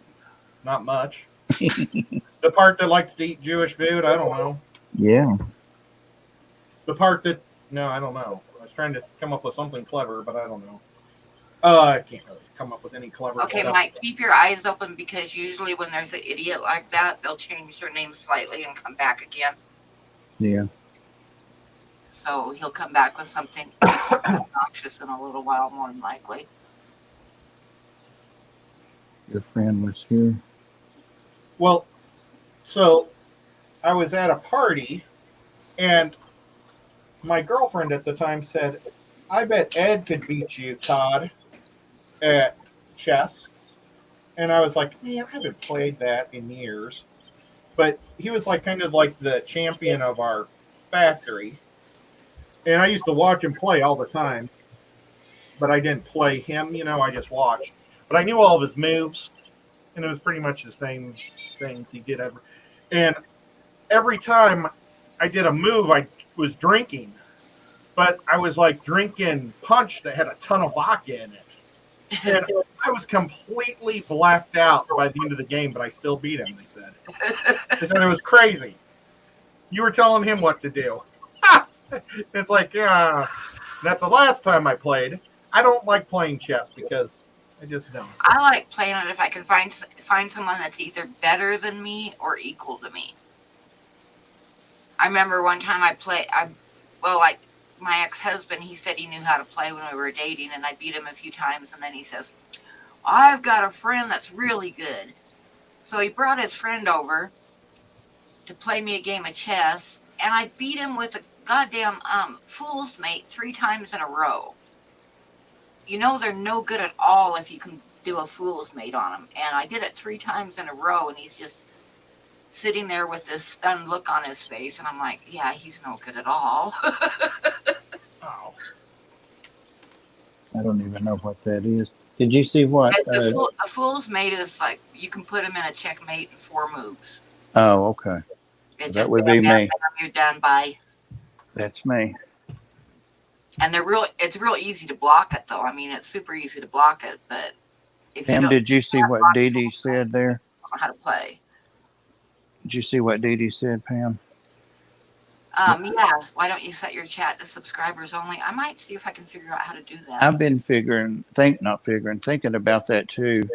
Not much. The part that likes to eat Jewish food, I don't know. Yeah. The part that, no, I don't know. I was trying to come up with something clever, but I don't know. I can't really come up with any clever Okay, stuff. Mike, keep your eyes open, because usually when there's an idiot like that, they'll change their name slightly and come back again. Yeah. So he'll come back with something obnoxious in a little while, more than likely. Your friend was here. Well, so I was at a party, and my girlfriend at the time said, I bet Ed could beat you, Todd, at chess. And I was like, man, I haven't played that in years. But he was like kind of like the champion of our factory. And I used to watch him play all the time. But I didn't play him, I just watched. But I knew all of his moves. And it was pretty much the same things he did ever. And every time I did a move, I was drinking. But I was like drinking punch that had a ton of vodka in it. And I was completely blacked out by the end of the game, but I still beat him, they said. They said it was crazy. You were telling him what to do. It's like, yeah, that's the last time I played. I don't like playing chess because I just don't. I like playing it if I can find someone that's either better than me or equal to me. I remember one time like my ex-husband, he said he knew how to play when we were dating, and I beat him a few times, and then he says, I've got a friend that's really good. So he brought his friend over to play me a game of chess, and I beat him with a goddamn fool's mate 3 times in a row. They're no good at all if you can do a fool's mate on them. And I did it 3 times in a row, and he's just sitting there with this stunned look on his face, and I'm like, yeah, he's no good at all. Oh. I don't even know what that is. Did you see what? A fool's mate is like, you can put him in a checkmate in 4 moves. Oh, okay. It's That would be me. You're done by. That's me. And it's real easy to block it, though. I mean, it's super easy to block it, but if Pam, did you see what Dee Dee said there? I don't know how to play. Did you see what Dee Dee said, Pam? Yeah. Why don't you set your chat to subscribers only? I might see if I can figure out how to do that. I've been thinking about that too.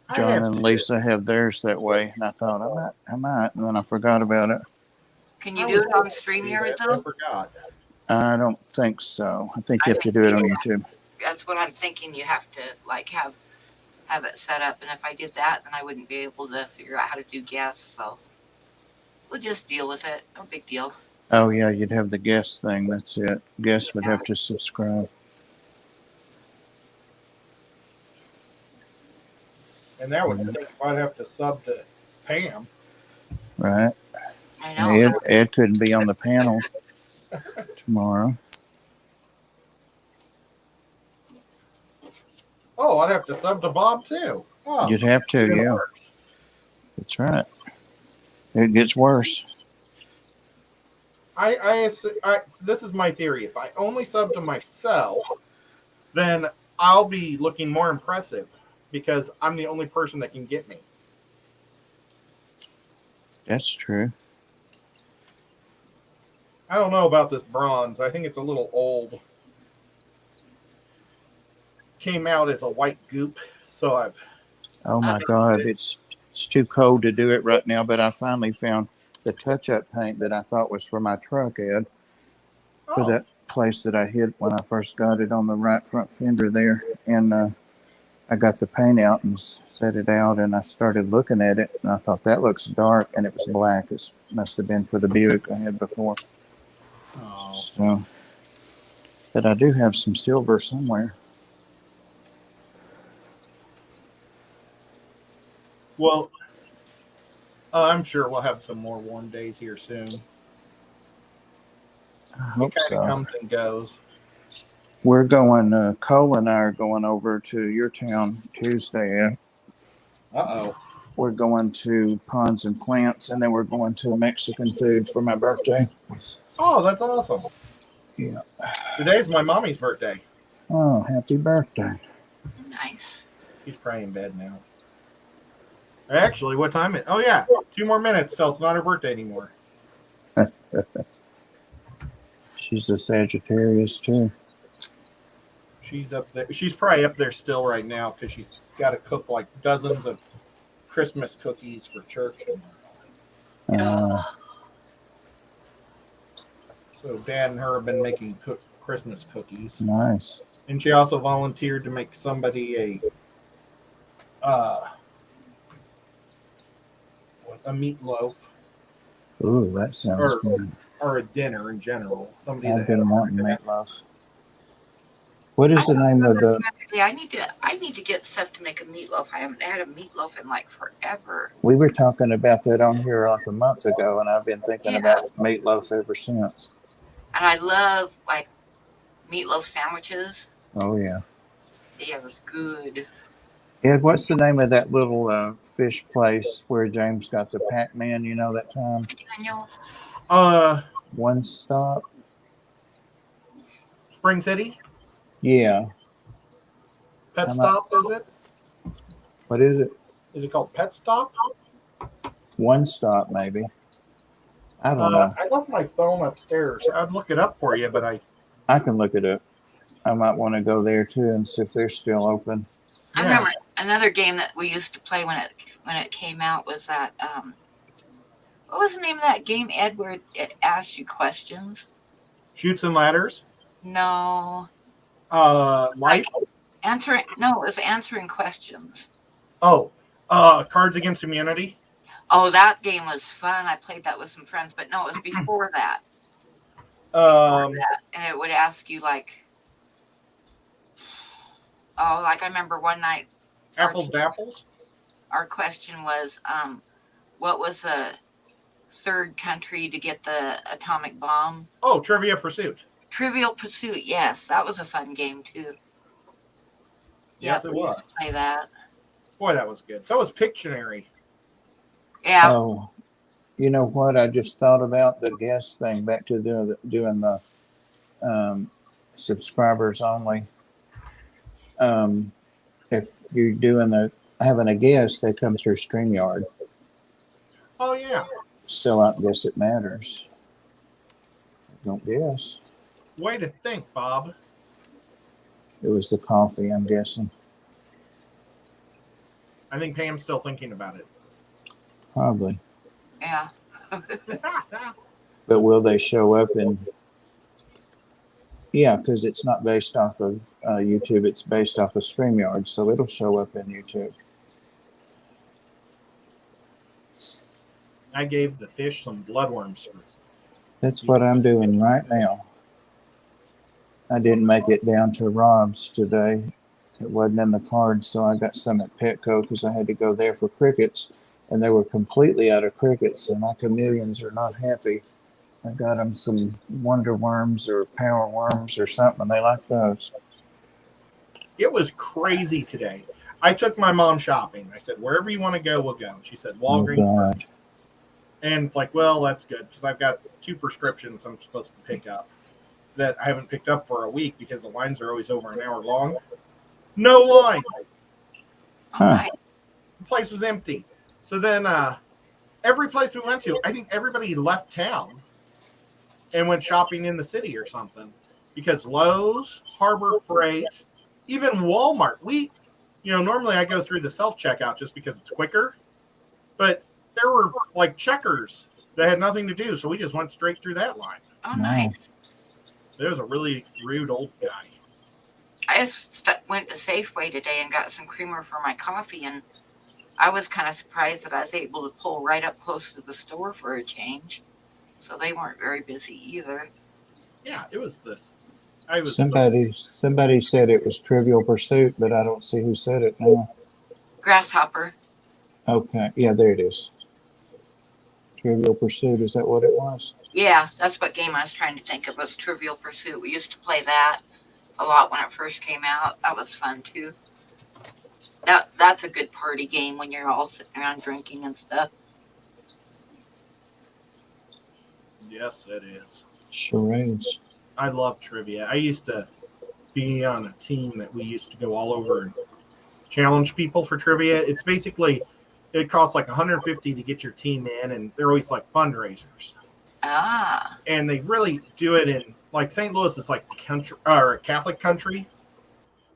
I John have and to. Lisa have theirs that way, and I thought I might, and then I forgot about it. Can I you do was it on going to do StreamYard that, but I though? forgot. I don't think so. I think I you have to think do it on YouTube. that's what I'm thinking. You have to like have it set up, and if I did that, then I wouldn't be able to figure out how to do guests. So we'll just deal with it. No big deal. Oh yeah, you'd have the guest thing. That's it. Guests would have to subscribe. And that would stink if I'd have to sub to Pam. Right. I know. Ed couldn't be on the panel tomorrow. Oh, I'd have to sub to Bob too. Oh, You'd have to, even yeah. worse. That's right. It gets worse. This is my theory. If I only sub to myself, then I'll be looking more impressive because I'm the only person that can get me. That's true. I don't know about this bronze. I think it's a little old. Came out as a white goop, so I've. Oh my God, it's too cold to do it right now. But I finally found the touch-up paint that I thought was for my truck, Ed, for that place that I hit when I first got it on the right front fender there. And I got the paint out and set it out, and I started looking at it, and I thought that looks dark, and it was black. It must have been for the Buick I had before. Oh. So, but I do have some silver somewhere. Well, I'm sure we'll have some more warm days here soon. I hope It kind of so. comes and goes. We're going, Cole and I are going over to your town Tuesday. Uh-oh. We're going to Ponds and Plants, and then we're going to Mexican food for my birthday. Oh, that's awesome. Yeah. Today's my mommy's birthday. Oh, happy birthday. Nice. She's probably in bed now. Actually, what time is it? Oh, yeah. 2 more minutes till it's not her birthday anymore. She's a Sagittarius, too. She's up there. She's probably up there still right now because she's got to cook like dozens of Christmas cookies for church. So Dad and her have been making Christmas cookies. Nice. And she also volunteered to make somebody a meatloaf. Ooh, that sounds good. Or a dinner in general. Somebody I've that been wanting meatloaf. What is the name of the? Yeah, I need to get stuff to make a meatloaf. I haven't had a meatloaf in like forever. We were talking about that on here like a month ago, and I've been thinking about meatloaf ever since. And I love like meatloaf sandwiches. Oh yeah. Yeah, it was good. Ed, what's the name of that little fish place where James got the Pac-Man? You know that time? Daniel. One Stop. Spring City? Yeah. Pet Stop, is it? What is it? Is it called Pet Stop? One Stop, maybe. I don't know. I left my phone upstairs. I'd look it up for you, but I can look it up. I might want to go there too and see if they're still open. I remember another game that we used to play when it came out was that what was the name of that game, Ed, where it asked you questions? Shoots and Ladders? No. Life? It was answering questions. Oh, Cards Against Humanity? Oh, that game was fun. I played that with some friends, but no, it was before that. And it would ask you like, I remember one night. Apples to Apples? Our question was, what was the third country to get the atomic bomb? Oh, Trivia Pursuit. Trivial Pursuit, yes, that was a fun game too. Yes, it was. Used to play that. Boy, that was good. So was Pictionary. Yeah. Oh, you know what? I just thought about the guest thing. Back to doing the subscribers only. If you're having a guest, they come through StreamYard. Oh, yeah. So I guess it matters. Don't guess. Way to think, Bob. It was the coffee, I'm guessing. I think Pam's still thinking about it. Probably. Yeah. But will they show up in? Yeah, because it's not based off of YouTube. It's based off of StreamYard, so it'll show up in YouTube. I gave the fish some bloodworms. That's what I'm doing right now. I didn't make it down to Rob's today. It wasn't in the cards, so I got some at Petco because I had to go there for crickets, and they were completely out of crickets, and my chameleons are not happy. I got them some wonder worms or power worms or something. They like those. It was crazy today. I took my mom shopping. I said, wherever you want to go, we'll go. She said, Walgreens. Oh, God. And it's like, well, that's good because I've got 2 prescriptions I'm supposed to pick up that I haven't picked up for a week because the lines are always over an hour long. No line. Huh. The place was empty. So then every place we went to, I think everybody left town and went shopping in the city or something because Lowe's, Harbor Freight, even Walmart. Normally I go through the self-checkout just because it's quicker, but there were like checkers that had nothing to do, so we just went straight through that line. Oh, nice. There was a really rude old guy. I just went to Safeway today and got some creamer for my coffee, and I was kind of surprised that I was able to pull right up close to the store for a change. So they weren't very busy either. Yeah, it was this. Somebody said it was Trivial Pursuit, but I don't see who said it now. Grasshopper. Okay, yeah, there it is. Trivial Pursuit, is that what it was? Yeah, that's what game I was trying to think of, was Trivial Pursuit. We used to play that a lot when it first came out. That was fun too. That's a good party game when you're all sitting around drinking and stuff. Yes, it is. Charades. I love trivia. I used to be on a team that we used to go all over and challenge people for trivia. It's basically, it costs like $150 to get your team in, and they're always like fundraisers. Ah. And they really do it in, like, St. Louis is like the country, or a Catholic country.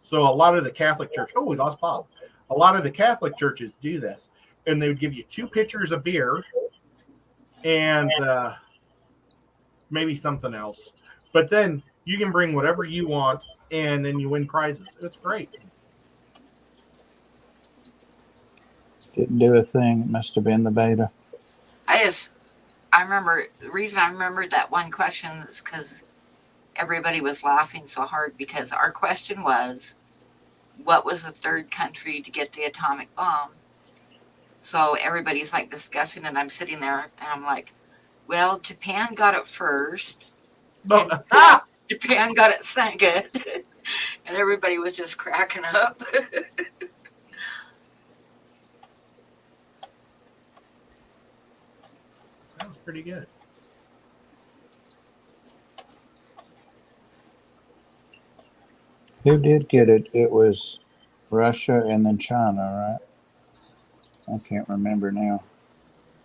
So a lot of the Catholic church, we lost Bob. A lot of the Catholic churches do this, and they would give you 2 pitchers of beer and maybe something else. But then you can bring whatever you want, and then you win prizes. It's great. Didn't do a thing. It must have been the beta. I remember, the reason I remembered that one question is because everybody was laughing so hard because our question was, what was the 3rd country to get the atomic bomb? So everybody's like discussing, and I'm sitting there and I'm like, well, Japan got it first. And Japan got it second. And everybody was just cracking up. That was pretty good. Who did get it? It was Russia and then China, right? I can't remember now.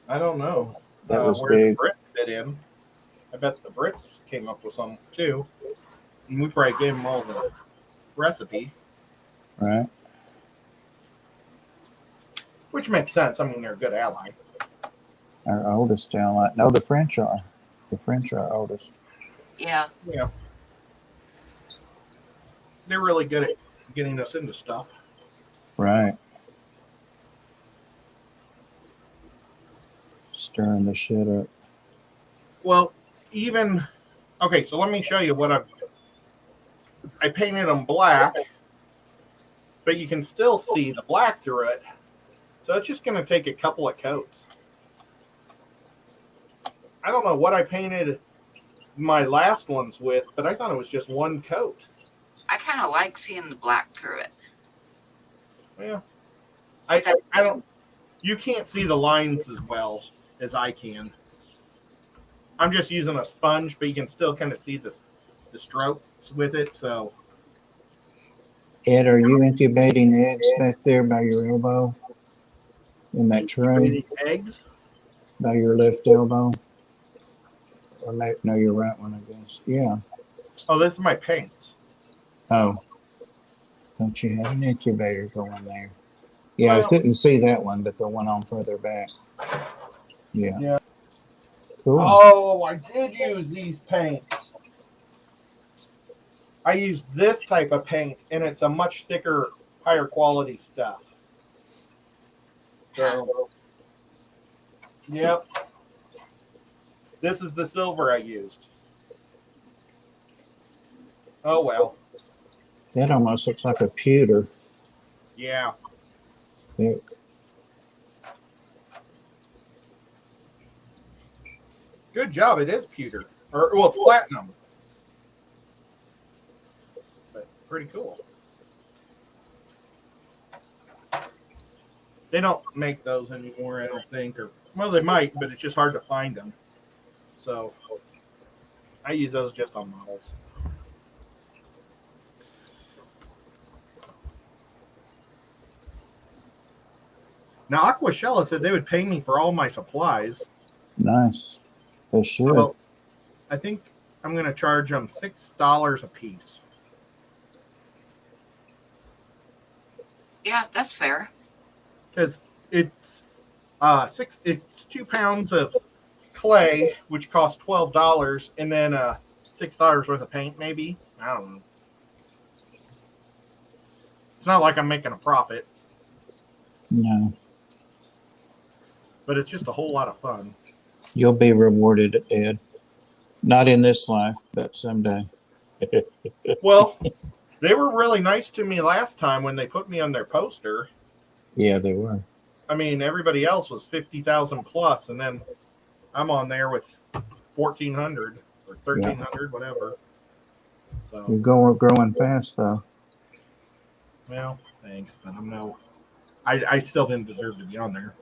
I don't know. That was where big. the Brits fit in. I bet the Brits came up with some too. And we probably gave them all the recipe. Right. Which makes sense. I mean, they're a good ally. Our oldest ally. No, the French are. The French are our oldest. Yeah. Yeah. They're really good at getting us into stuff. Right. Stirring the shit up. Well, okay, so let me show you what I painted them black, but you can still see the black through it. So it's just going to take a couple of coats. I don't know what I painted my last ones with, but I thought it was just one coat. I kind of like seeing the black through it. Yeah. I don't, you can't see the lines as well as I can. I'm just using a sponge, but you can still kind of see the strokes with it. So, Ed, are you incubating eggs back there by your elbow? In that tray? eggs? By your left elbow? Or no, you're right one, I guess. Yeah. Oh, this is my paints. Oh, don't you have an incubator going there? Yeah, I Well, couldn't see that one, but the one on further back. Yeah. yeah. Cool. Oh, I did use these paints. I used this type of paint, and it's a much thicker, higher quality stuff. So, yep. This is the silver I used. Oh, well. That almost looks like a pewter. Yeah. Thick. Good job. It is pewter. Well, it's platinum. But pretty cool. They don't make those anymore, I don't think. Well, they might, but it's just hard to find them. So I use those just on models. Now, Aquashella said they would pay me for all my supplies. Nice. They should. So I think I'm going to charge them $6 a piece. Yeah, that's fair. Because it's it's 2 pounds of clay, which costs $12, and then $6 worth of paint, maybe. I don't know. It's not like I'm making a profit, No. but it's just a whole lot of fun. You'll be rewarded, Ed. Not in this life, but someday. Well, they were really nice to me last time when they put me on their poster. Yeah, they were. I mean, everybody else was 50,000 plus, and then I'm on there with 1,400 or 1,300, whatever. So, You're growing fast, though. well, thanks, but I still didn't deserve to be on there.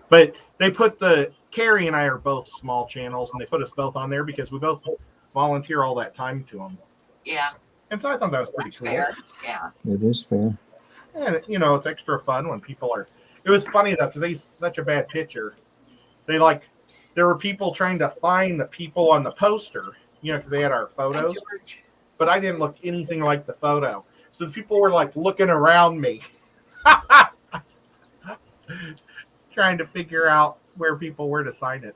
But they put Carrie and I are both small channels, and they put us both on there because we both volunteer all that time to them. Yeah, And so I thought that was pretty that's cool. fair. Yeah. It is fair. And, it's extra fun when people are. It was funny, though, because he's such a bad picture. There were people trying to find the people on the poster, because they had our photos. Hey, George. But I didn't look anything like the photo. So the people were looking around me, trying to figure out where people were to sign it.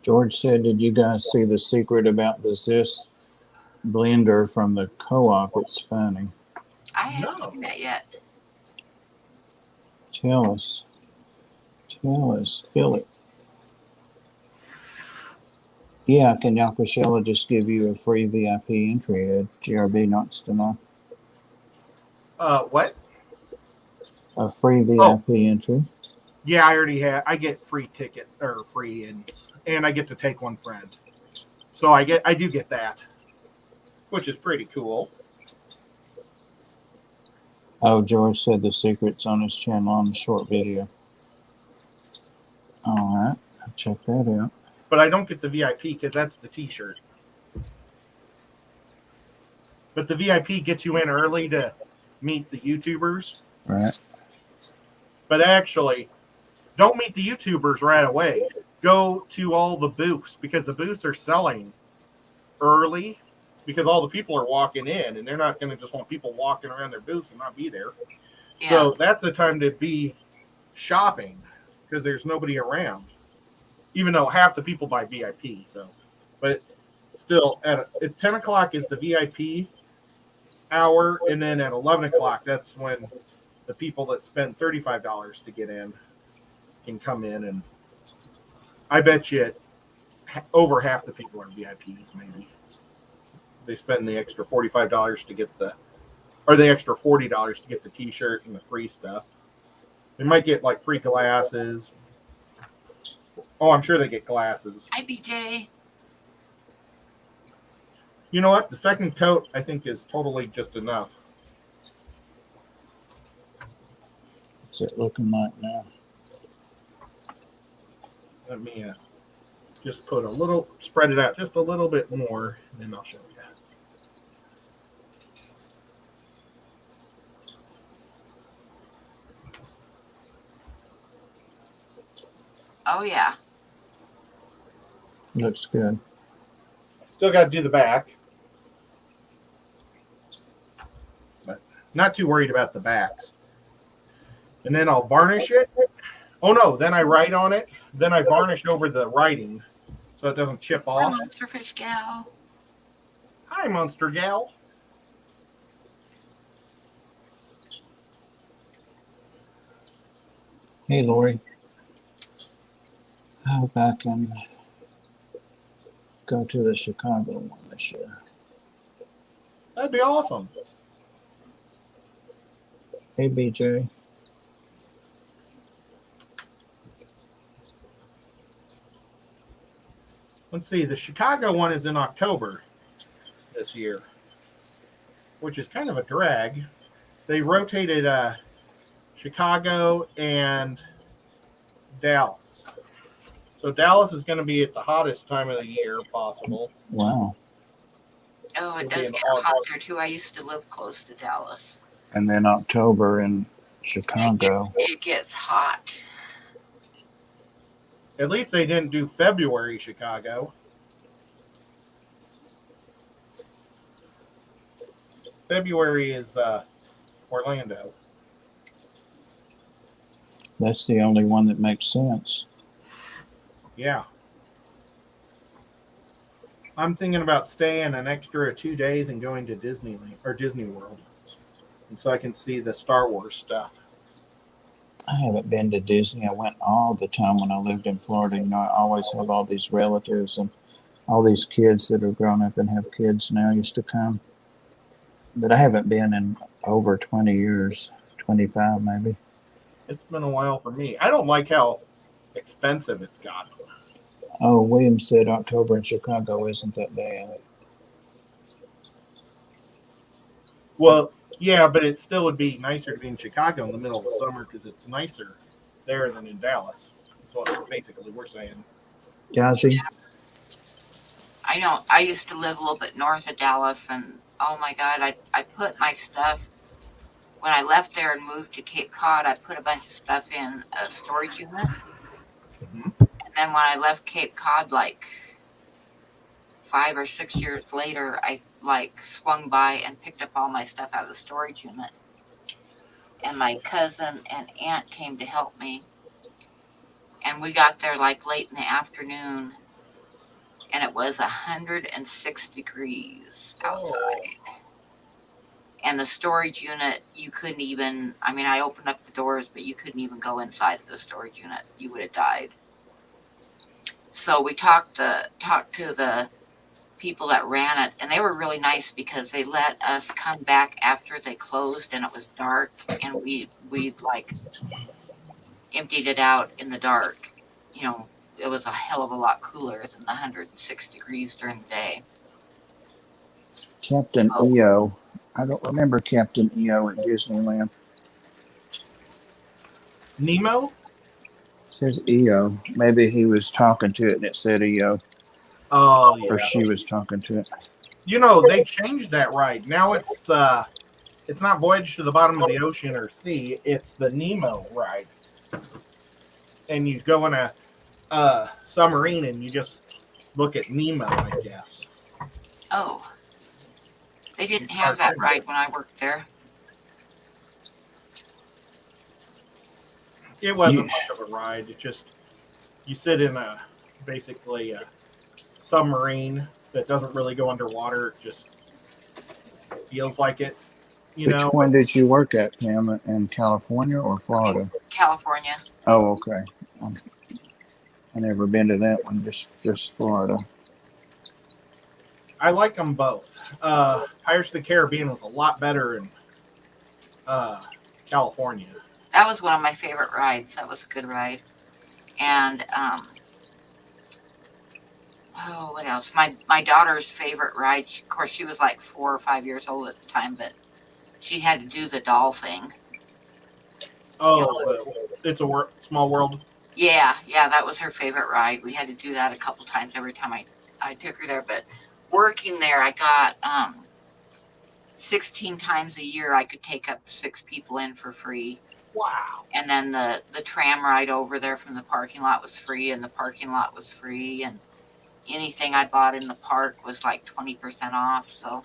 George said, did you guys see the secret about the Zist blender from the co-op? It's funny. I haven't No. seen that yet. Tell us. Spill it. Yeah, can Yakashella just give you a free VIP entry at GRB Knots to know? What? A free VIP entry. Yeah, I already have. I get free ticket or free ins, and I get to take one friend. So I do get that, which is pretty cool. Oh, George said the secret's on his channel on the short video. All right, I'll check that out. But I don't get the VIP because that's the T-shirt. But the VIP gets you in early to meet the YouTubers. Right. But actually, don't meet the YouTubers right away. Go to all the booths because the booths are selling early because all the people are walking in, and they're not going to just want people walking around their booths and not be there. Yeah. So that's the time to be shopping because there's nobody around. Even though half the people buy VIP, but still, at 10 o'clock is the VIP hour, and then at 11 o'clock, that's when the people that spend $35 to get in can come in, and I bet you over half the people are VIPs, maybe. They spend the extra $45 to get the extra $40 to get the T-shirt and the free stuff. They might get free glasses. Oh, I'm sure they get glasses. Hi, BJ. You know what? The second coat, I think, is totally just enough. What's it looking like now? Let me just spread it out just a little bit more, and then I'll show you. Oh yeah. Looks good. Still got to do the back, but not too worried about the backs. And then I'll varnish it. Oh no, then I write on it. Then I varnish over the writing so it doesn't chip Poor off. monster fish gal. Hi, Monster Gal. Hey, Lori. I hope I can go to the Chicago one this year. That'd be awesome. Hey, BJ. Let's see. The Chicago one is in October this year, which is kind of a drag. They rotated Chicago and Dallas. So Dallas is going to be at the hottest time of the year possible. Wow. Oh, it It'll be does in get August. hot there too. I used to live close to Dallas. And then October in Chicago. It gets hot. At least they didn't do February Chicago. February is Orlando. That's the only one that makes sense. Yeah. I'm thinking about staying an extra 2 days and going to Disneyland or Disney World, and so I can see the Star Wars stuff. I haven't been to Disney. I went all the time when I lived in Florida. You know, I always have all these relatives and all these kids that have grown up and have kids now used to come. But I haven't been in over 20 years, 25 maybe. It's been a while for me. I don't like how expensive it's gotten. Oh, William said October in Chicago isn't that bad. Well, yeah, but it still would be nicer to be in Chicago in the middle of the summer because it's nicer there than in Dallas. That's what basically we're saying. Yazi? I know. I used to live a little bit north of Dallas, and oh my God, I put my stuff when I left there and moved to Cape Cod. I put a bunch of stuff in a storage unit, Mhm. and then when I left Cape Cod, like 5 or 6 years later, I like swung by and picked up all my stuff out of the storage unit. And my cousin and aunt came to help me. And we got there like late in the afternoon, and it was 106 degrees outside. Oh, And the storage unit, you couldn't even, I mean, I opened up the doors, but you couldn't even go inside of the storage unit. You would have died. So we talked to the people that ran it, and they were really nice because they let us come back after they closed and it was dark, and we like emptied it out in the dark. You know, it was a hell of a lot cooler than the 106 degrees during the day. Captain Oh, EO. I don't remember Captain EO at Disneyland. Nemo? It says EO. Maybe he was talking to it and it said EO. Oh, yeah. Or she was talking to it. You know, they changed that ride. Now it's not Voyage to the Bottom of the Ocean or Sea. It's the Nemo ride. And you go in a submarine and you just look at Nemo, I guess. oh, they didn't have that ride when I worked there. It wasn't much of a ride. It just, you sit in basically a submarine that doesn't really go underwater. It just feels like it, Which one did you work at, Pam? In California or Florida? California. Oh, okay. I never been to that one. Just Florida. I like them both. Pirates of the Caribbean was a lot better in California. That was one of my favorite rides. That was a good ride. And oh, what else? My daughter's favorite ride. Of course, she was like 4 or 5 years old at the time, but she had to do the doll thing. Oh, it's a small world. Yeah, that was her favorite ride. We had to do that a couple times every time I took her there. But working there, I got 16 times a year I could take up 6 people in for free. Wow. And then the tram ride over there from the parking lot was free, and the parking lot was free, and anything I bought in the park was like 20% off. So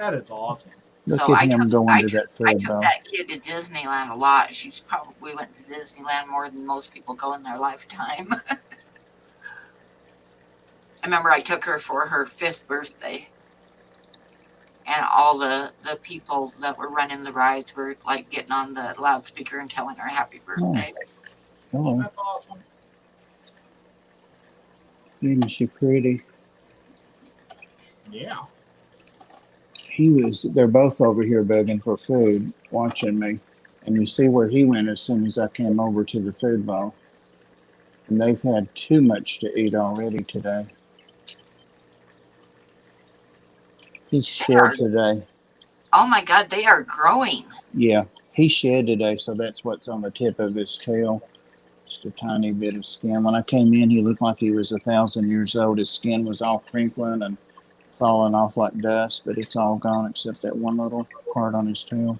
That is awesome. Look at him going to that I food took bowl. that kid to Disneyland a lot. She's probably went to Disneyland more than most people go in their lifetime. I remember I took her for her 5th birthday, and all the people that were running the rides were like getting on the loudspeaker and telling her happy birthday. Hello. That's awesome. Isn't she pretty? Yeah. They're both over here begging for food, watching me. And you see where he went as soon as I came over to the food bowl. And they've had too much to eat already today. He shed today. Oh my God, they are growing. Yeah, he shed today, so that's what's on the tip of his tail. Just a tiny bit of skin. When I came in, he looked like he was 1,000 years old. His skin was all crinkling and falling off like dust, but it's all gone except that one little part on his tail.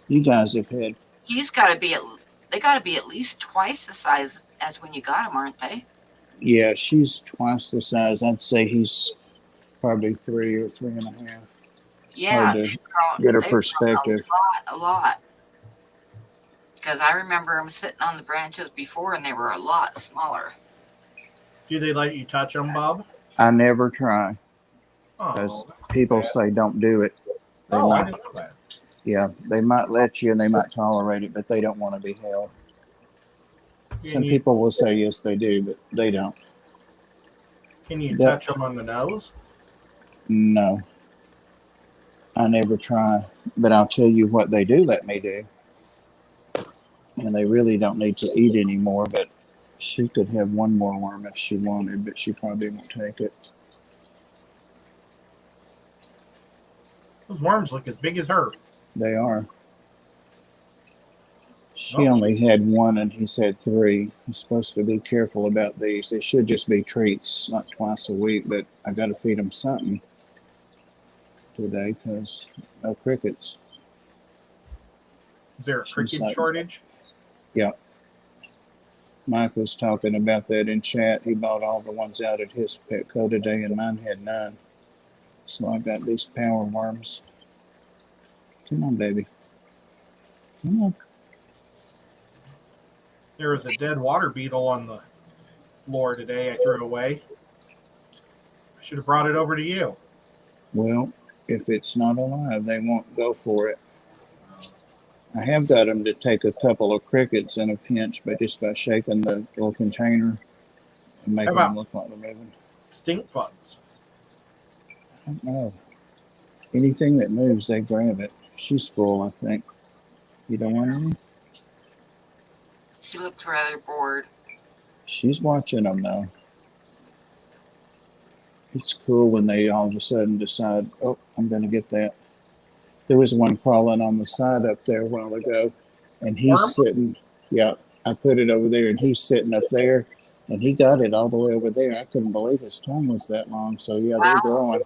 You guys have had. They got to be at least twice the size as when you got them, aren't they? Yeah, she's twice the size. I'd say he's probably 3 or 3.5. Yeah, Hard to get a perspective. A lot. Because I remember them sitting on the branches before, and they were a lot smaller. Do they let you touch them, Bob? I never try. Because people say don't do it. I didn't know that. Yeah, they might let you and they might tolerate it, but they don't want to be held. Some people will say yes, they do, but they don't. Can you touch them on the nose? No. I never try. But I'll tell you what they do let me do. And they really don't need to eat anymore, but she could have one more worm if she wanted, but she probably won't take it. Those worms look as big as her. They are. She only had one and he's had 3. He's supposed to be careful about these. They should just be treats, not twice a week, but I got to feed them something today because no crickets. Is there a cricket shortage? Yeah. Mike was talking about that in chat. He bought all the ones out at his Petco today and mine had none. So I got these power worms. Come on, baby. Come on. There was a dead water beetle on the floor today. I threw it away. I should have brought it over to you. Well, if it's not alive, they won't go for it. I have got them to take a couple of crickets in a pinch, but just by shaking the little container and making them look like they're moving. Stink bugs. I don't know. Anything that moves, they grab it. She's full, I think. You don't want any? She looked rather bored. She's watching them, though. It's cool when they all of a sudden decide, oh, I'm going to get that. There was one crawling on the side up there a while ago, and he's sitting. Yeah, I put it over there, and he's sitting up there, and he got it all the way over there. I couldn't believe his tongue was that long. So, yeah, they're growing.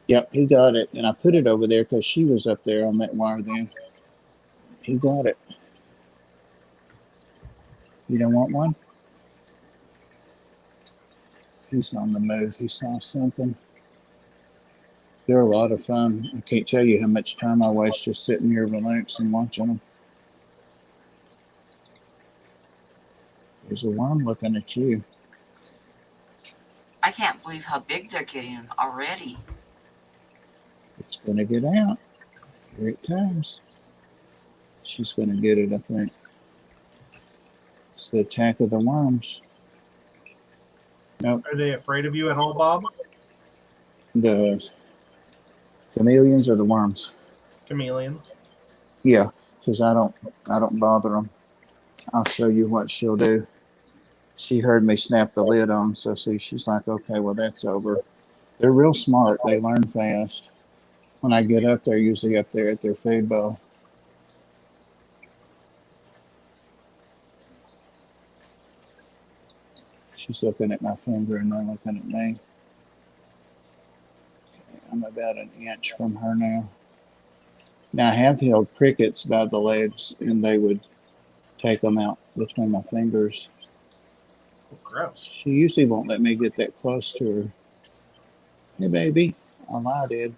Yep, he got it, and I put it over there because she was up there on that wire then. He got it. You don't want one? He's on the move. He saw something. They're a lot of fun. I can't tell you how much time I waste just sitting here relaxed and watching them. There's a worm looking at you. I can't believe how big they're getting already. It's going to get out. Here it comes. She's going to get it, I think. It's the attack of the worms. Nope. Are they afraid of you at all, Bob? The chameleons or the worms? Chameleons. Yeah, because I don't bother them. I'll show you what she'll do. She heard me snap the lid on, so see, she's like, okay, well, that's over. They're real smart. They learn fast. When I get up, they're usually up there at their food bowl. She's looking at my finger and then looking at me. I'm about an inch from her now. Now, I have held crickets by the legs, and they would take them out between my fingers. Oh, gross. She usually won't let me get that close to her. Hey, baby. Oh, I did.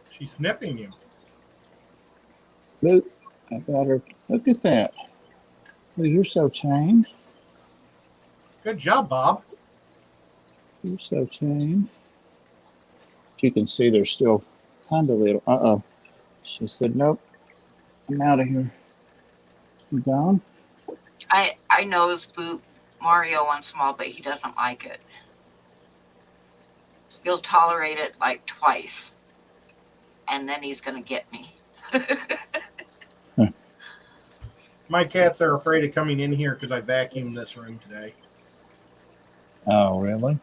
She's sniffing you. Boop. I got her. Look at that. Oh, you're so tame. Good job, Bob. You're so tame. You can see they're still kind of little. Uh-oh. She said, nope. I'm out of here. You gone? I nose boot Mario once in a while, but he doesn't like it. He'll tolerate it like twice, and then he's gonna get me. My cats are afraid of coming in here because I vacuumed this room today. Oh, really?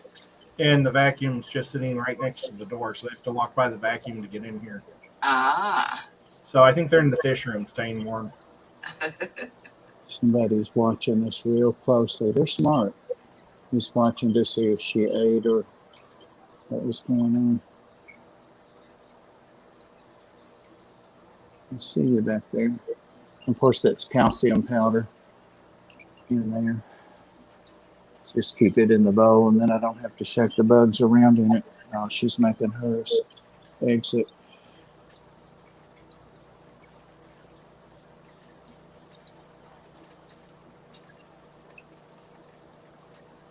And the vacuum's just sitting right next to the door, so they have to walk by the vacuum to get in here. Ah. So I think they're in the fish room staying warm. Somebody's watching this real closely. They're smart. He's watching to see if she ate or what was going on. I see you back there. Of course, that's calcium powder in there. Just keep it in the bowl, and then I don't have to shake the bugs around in it. Oh, she's making hers exit.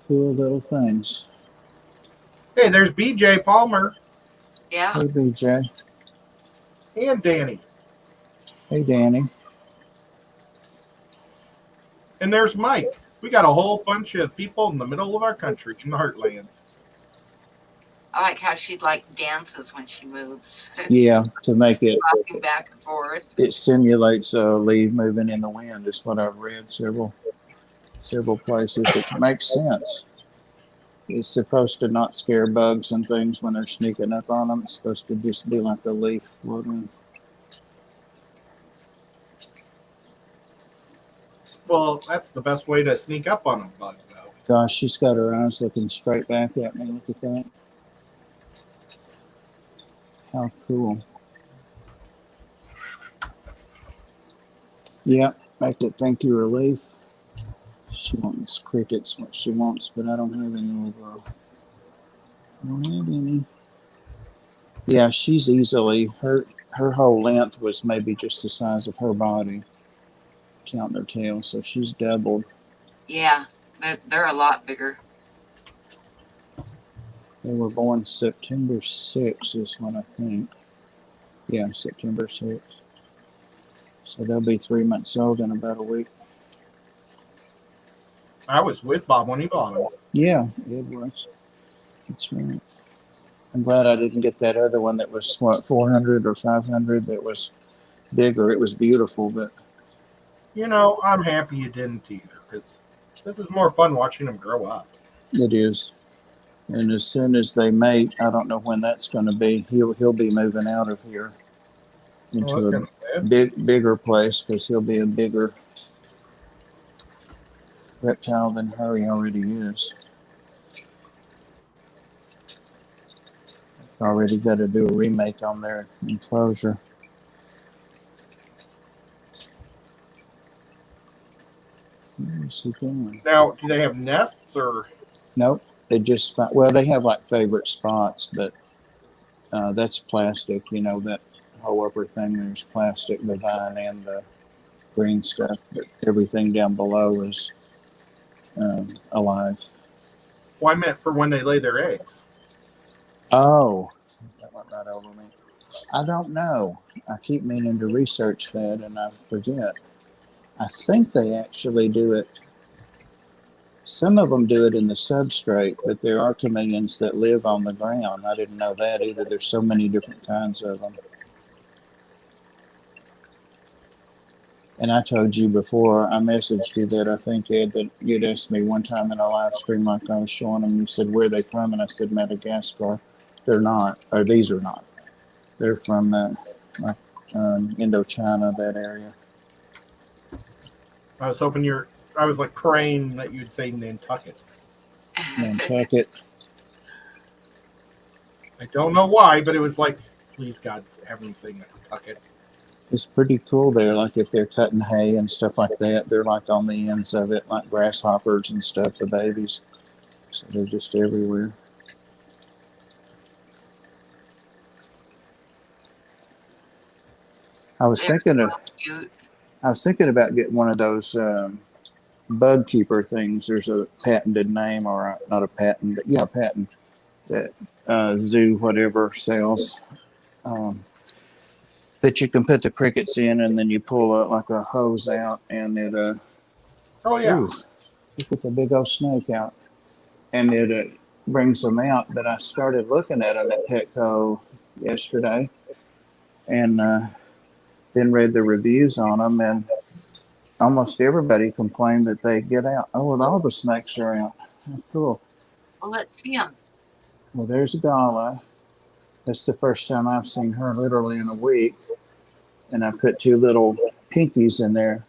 Cool little things. Hey, there's BJ Palmer Yeah. Hey, BJ. and Danny. Hey, Danny. And there's Mike. We got a whole bunch of people in the middle of our country, in the heartland. I like how she like dances when she moves. Yeah, to make it, Rocking back and forth. it simulates a leaf moving in the wind. Is what I've read several places, which makes sense. It's supposed to not scare bugs and things when they're sneaking up on them. It's supposed to just be like a leaf floating. Well, that's the best way to sneak up on a bug, though. Gosh, she's got her eyes looking straight back at me. Look at that. How cool. Yep, make it think you're a leaf. She wants crickets, what she wants, but I don't have any over. I don't have any. Yeah, she's easily, her whole length was maybe just the size of her body, counting her tail, so she's doubled. Yeah. They're a lot bigger. They were born September 6th is when I think. Yeah, September 6th. So they'll be 3 months old in about a week. I was with Bob when he bought them. Yeah, it was. That's right. I'm glad I didn't get that other one that was, what, 400 or 500 that was bigger. It was beautiful, but You know, I'm happy you didn't either, because this is more fun watching them grow up. it is. And as soon as they mate, I don't know when that's going to be. He'll be moving out of here into that's a bigger place because he'll be a bigger reptile than her. He already is. Already got to do a remake on their enclosure. Where's he going? Now, do they have nests or? Nope. They just well, they have like favorite spots, but that's plastic. You know, that whole upper thing there's plastic, the vine and the green stuff, but everything down below is alive. Well, I meant for when they lay their eggs. Oh, that went right over me. I don't know. I keep meaning to research that and I forget. I think they actually do it. Some of them do it in the substrate, but there are chameleons that live on the ground. I didn't know that either. There's so many different kinds of them. And I told you before, I messaged you that I think, Ed, that you'd asked me one time in a live stream like I was showing them, you said, where are they from? And I said, Madagascar. They're not, or these are not. They're from Indochina, that area. I was hoping I was like praying that you'd say Nantucket. Nantucket. I don't know why, but it was like, please God, have me say Nantucket. It's pretty cool there. Like if they're cutting hay and stuff like that, they're like on the ends of it, like grasshoppers and stuff, the babies. So they're just everywhere. I was They're thinking of so cute. I was thinking about getting one of those bug keeper things. There's a patented name, or not a patent, but yeah, patent that zoo whatever sells. Um, that you can put the crickets in, and then you pull like a hose out, and it Oh yeah. ooh, you put the big old snake out, and it brings them out. But I started looking at them at Petco yesterday, and then read the reviews on them, and almost everybody complained that they get out. Oh, well, all the snakes are out. Oh, cool. Well, let's see them. Well, there's Gala. That's the first time I've seen her literally in a week. And I put two little pinkies in there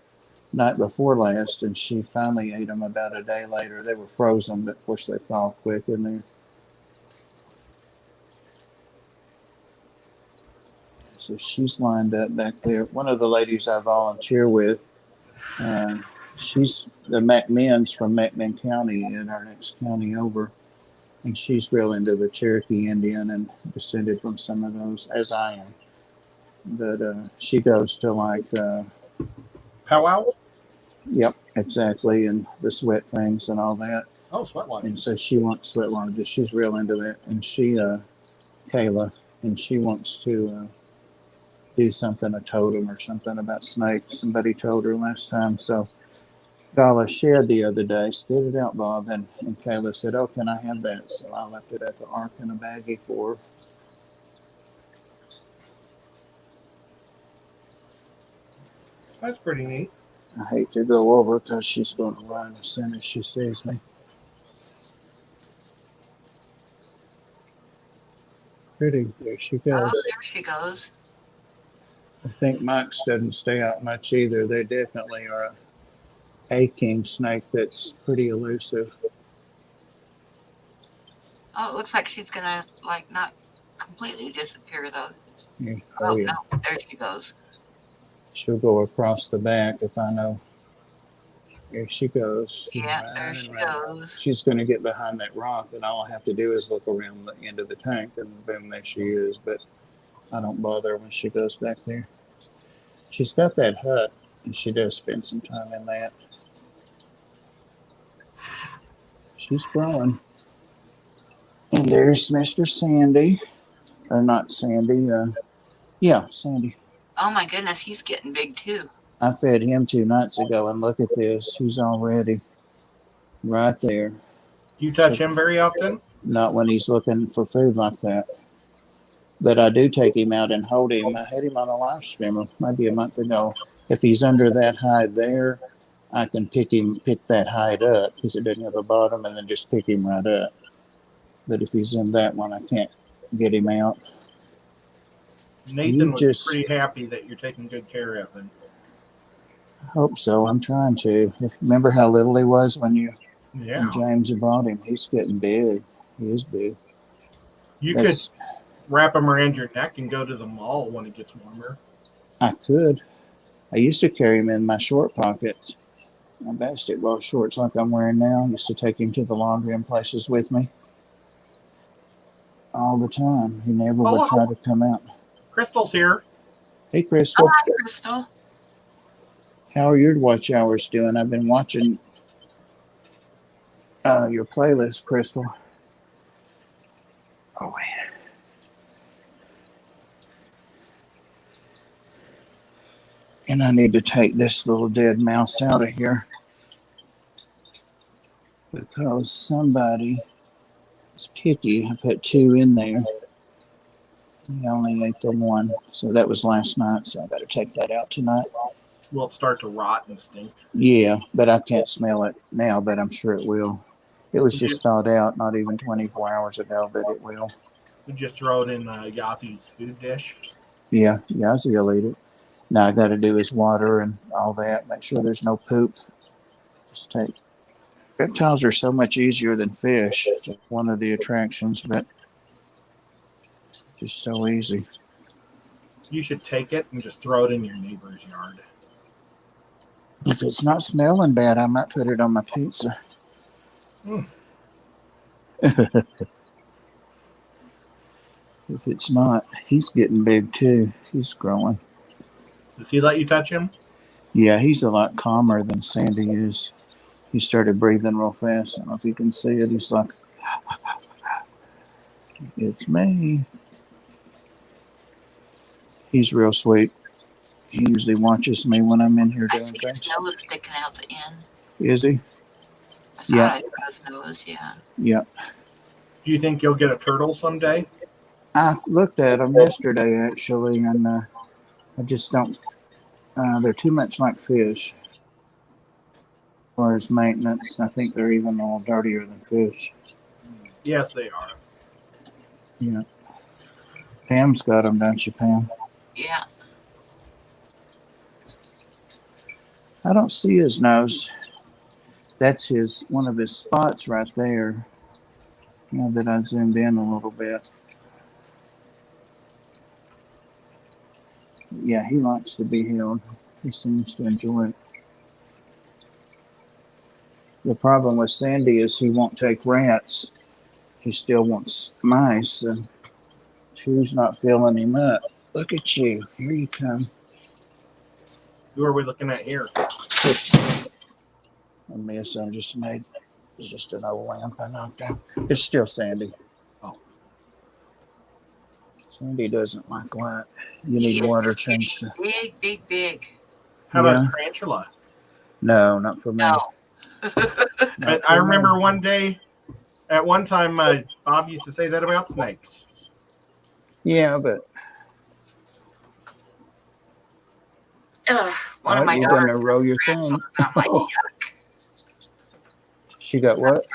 night before last, and she finally ate them about a day later. They were frozen, but of course they thaw quick in there. So she's lined up back there. One of the ladies I volunteer with, she's the McMinn's from McMinn County in our next county over. And she's real into the Cherokee Indian and descended from some of those, as I am. But she goes to like, Powwow. yep, exactly, and the sweat things and all that. Oh, sweat lodge. And so she wants sweat lodges. She's real into that. And she, Kayla, and she wants to do something, a totem or something about snakes. Somebody told her last time. So Gala shed the other day, spit it out, Bob, and Kayla said, "Oh, can I have that?" So I left it at the Ark in a baggie for her. That's pretty neat. I hate to go over because she's going to run as soon as she sees me. Pretty, there she goes. Oh, there she goes. I think Mike's doesn't stay out much either. They definitely are a king snake that's pretty elusive. Oh, it looks like she's gonna like not completely disappear though. Yeah. Oh, Oh yeah, no, there she goes. she'll go across the back if I know. Here she goes. She's Yeah, there running, she running. goes. She's going to get behind that rock, and all I have to do is look around the end of the tank, and boom, there she is. But I don't bother when she goes back there. She's got that hut, and she does spend some time in that. She's growing. And there's Mr. Sandy. Or not Sandy. Yeah, Sandy. Oh my goodness, he's getting big too. I fed him 2 nights ago, and look at this. He's already right there. Do you touch him very often? Not when he's looking for food like that. But I do take him out and hold him. I had him on a live streamer maybe a month ago. If he's under that hide there, I can pick that hide up because it doesn't have a bottom, and then just pick him right up. But if he's in that one, I can't get him out. Nathan was pretty happy that you're taking good care of him. I hope so. I'm trying to. Remember how little he was when James bought him? He's getting big. He is big. You could wrap him around your neck and go to the mall when it gets warmer. I could. I used to carry him in my short pocket, my basketball shorts like I'm wearing now. I used to take him to the laundry and places with me all the time. He never would try to come out. Crystal's here. Hey, Crystal. Oh, hi, Crystal. How are your watch hours doing? I've been watching your playlist, Crystal. Oh, yeah. And I need to take this little dead mouse out of here because somebody is picky. I put 2 in there. He only ate the 1, so that was last night, so I better take that out tonight. Will it start to rot and stink? Yeah, but I can't smell it now, but I'm sure it will. It was just thawed out not even 24 hours ago, but it will. You just throw it in Yassi's food dish? Yeah, Yazzie will eat it. Now I got to do is water and all that, make sure there's no poop. Just take. Reptiles are so much easier than fish. It's one of the attractions, but just so easy. You should take it and just throw it in your neighbor's yard. If it's not smelling bad, I might put it on my pizza. Mm. If it's not, he's getting big too. He's growing. Does he let you touch him? Yeah, he's a lot calmer than Sandy is. He started breathing real fast. I don't know if you can see it. He's like, it's me. He's real sweet. He usually watches me when I'm in here I doing see his things. nose sticking out the end. Is he? I saw Yeah. it his nose, yeah. Yeah. Do you think you'll get a turtle someday? I looked at them yesterday, actually, and I just don't. They're too much like fish. As far as maintenance, I think they're even a little dirtier than fish. Yes, they are. Yeah. Pam's got them, don't you, Pam? Yeah. I don't see his nose. That's one of his spots right there. Now that I zoomed in a little bit. Yeah, he likes to be held. He seems to enjoy it. The problem with Sandy is he won't take rats. He still wants mice. And Chew's not filling him up. Look at you. Here you come. Who are we looking at here? A mess I just made. It's just an old lamp I knocked out. It's still Sandy. Oh. Sandy doesn't like light. You need He water is changed. getting big. How Yeah. about tarantula? No, not for me. No. Not But for I remember me. one day, at one time, Bob used to say that about snakes. Yeah, but One of my you're daughters. gonna roll your thing. I'm like, yuck. She got what?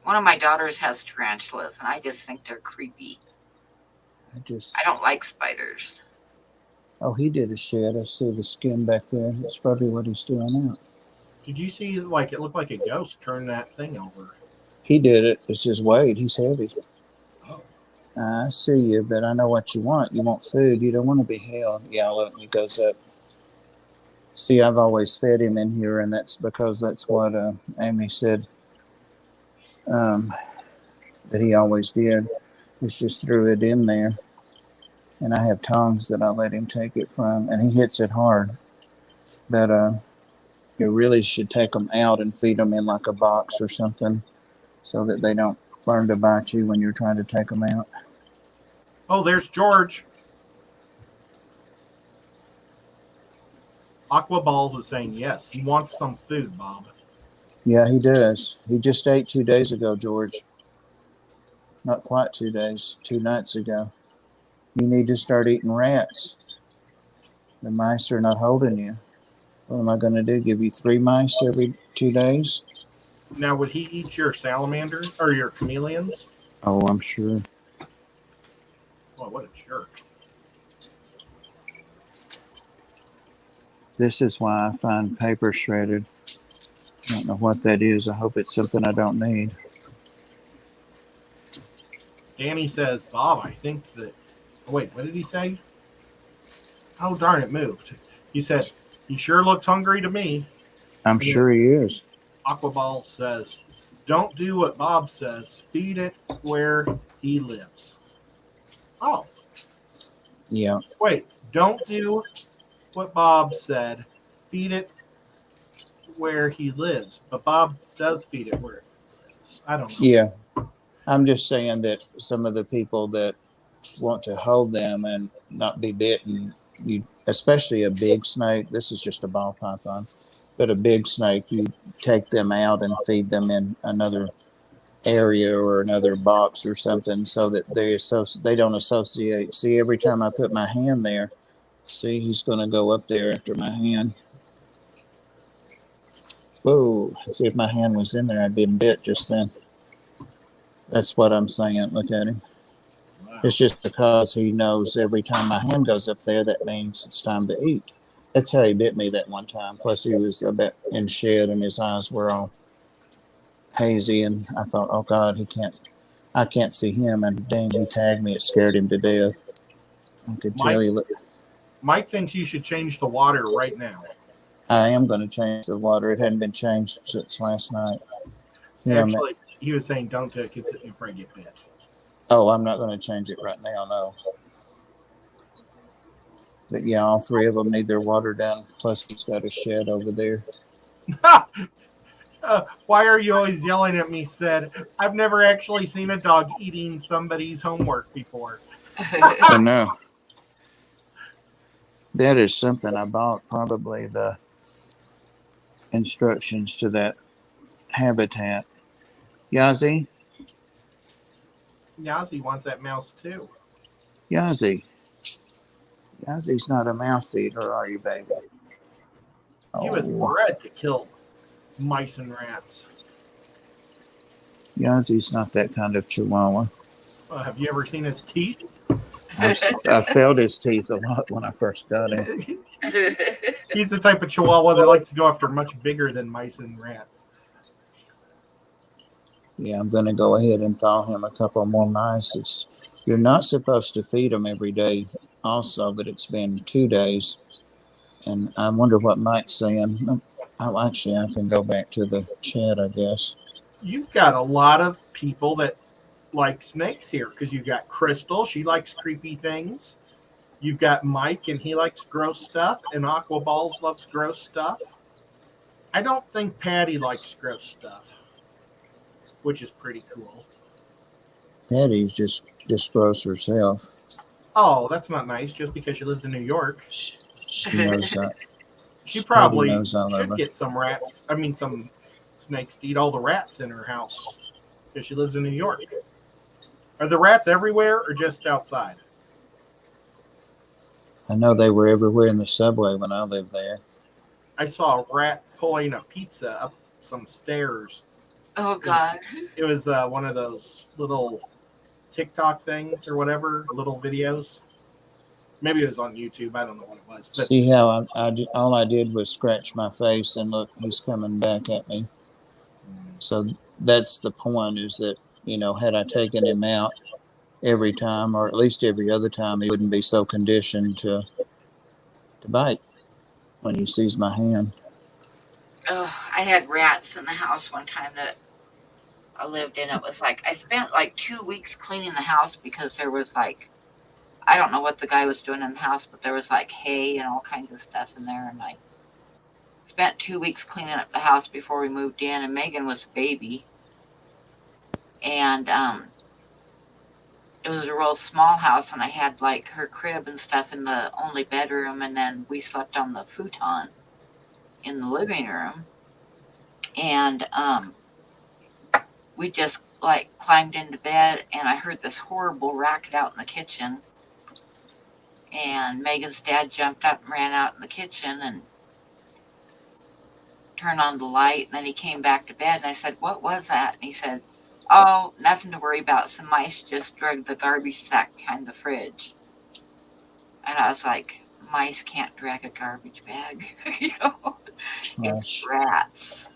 One of my daughters has tarantulas, and I just think they're creepy. I don't like spiders. Oh, he did a shed. I see the skin back there. That's probably what he's doing out. Did you see, like, it looked like a ghost turn that thing over? He did it. It's his weight. He's heavy. Oh. I see you, but I know what you want. You want food. You don't want to be held. Yeah, look, he goes up. See, I've always fed him in here, and that's because that's what Amy said that he always did. Was just threw it in there. And I have tongs that I let him take it from, and he hits it hard. But you really should take them out and feed them in like a box or something so that they don't learn to bite you when you're trying to take them out. Oh, there's George. Aqua Balls is saying yes. He wants some food, Bob. Yeah, he does. He just ate 2 days ago, George. Not quite 2 days, 2 nights ago. You need to start eating rats. The mice are not holding you. What am I going to do? Give you 3 mice every 2 days? Now, would he eat your salamanders or your chameleons? Oh, I'm sure. Oh, what a jerk. This is why I find paper shredded. I don't know what that is. I hope it's something I don't need. Danny says, Bob, I think that... Oh, wait, what did he say? Oh, darn, it moved. He said, he sure looks hungry to me. I'm sure he is. Aquaball says, don't do what Bob says. Feed it where he lives. Oh. Yeah. Wait, don't do what Bob said. Feed it where he lives. But Bob does feed it where he lives. I don't know. Yeah. I'm just saying that some of the people that want to hold them and not be bitten, especially a big snake, this is just a ball python, but a big snake, you take them out and feed them in another area or another box or something so that they don't associate. See, every time I put my hand there, see, he's going to go up there after my hand. Whoa, see, if my hand was in there, I'd been bit just then. That's what I'm saying. Look at him. Wow. It's just because he knows every time my hand goes up there, that means it's time to eat. That's how he bit me that one time. Plus, he was a bit in shed and his eyes were all hazy. And I thought, oh, God, I can't see him. And dang, he tagged me. It scared him to death. I could tell you. Look. Mike thinks you should change the water right now. I am going to change the water. It hadn't been changed since last night. Yeah, Actually, he was saying don't do it because you probably get bit. oh, I'm not going to change it right now, no. But yeah, all three of them need their water done. Plus, he's got a shed over there. Why are you always yelling at me, Sid? I've never actually seen a dog eating somebody's homework before. I know. That is something I bought, probably the instructions to that habitat. Yazzie? Yazzie wants that mouse too. Yazzie. Yazzie's not a mouse eater, are you, baby? He was bred to kill mice and rats. Yazzie's not that kind of chihuahua. Have you ever seen his teeth? I felt his teeth a lot when I first got him. He's the type of chihuahua that likes to go after much bigger than mice and rats. Yeah, I'm going to go ahead and thaw him a couple more mice. You're not supposed to feed them every day also, but it's been 2 days. And I wonder what Mike's saying. Oh, actually, I can go back to the chat, I guess. You've got a lot of people that like snakes here because you've got Crystal. She likes creepy things. You've got Mike, and he likes gross stuff. And Aquaballs loves gross stuff. I don't think Patty likes gross stuff, which is pretty cool. Patty's just gross herself. Oh, that's not nice just because she lives in New York. She knows that. She probably knows I love should her. get some snakes to eat all the rats in her house because she lives in New York. Are the rats everywhere or just outside? I know they were everywhere in the subway when I lived there. I saw a rat pulling a pizza up some stairs. Oh, God. It was one of those little TikTok things or whatever, little videos. Maybe it was on YouTube. I don't know what it was. But See how all I did was scratch my face, and look, he's coming back at me. So that's the point, is that, had I taken him out every time, or at least every other time, he wouldn't be so conditioned to bite when he sees my hand. I had rats in the house one time that I lived in. It was like I spent like 2 weeks cleaning the house because there was like, I don't know what the guy was doing in the house, but there was like hay and all kinds of stuff in there. And I spent 2 weeks cleaning up the house before we moved in. And Megan was a baby. And it was a real small house. And I had like her crib and stuff in the only bedroom. And then we slept on the futon in the living room. And we just like climbed into bed. And I heard this horrible racket out in the kitchen. And Megan's dad jumped up and ran out in the kitchen and turned on the light. And then he came back to bed. And I said, "What was that?" And he said, "Oh, nothing to worry about. Some mice just dragged the garbage sack behind the fridge." And I was like, mice can't drag a garbage bag. It's rats.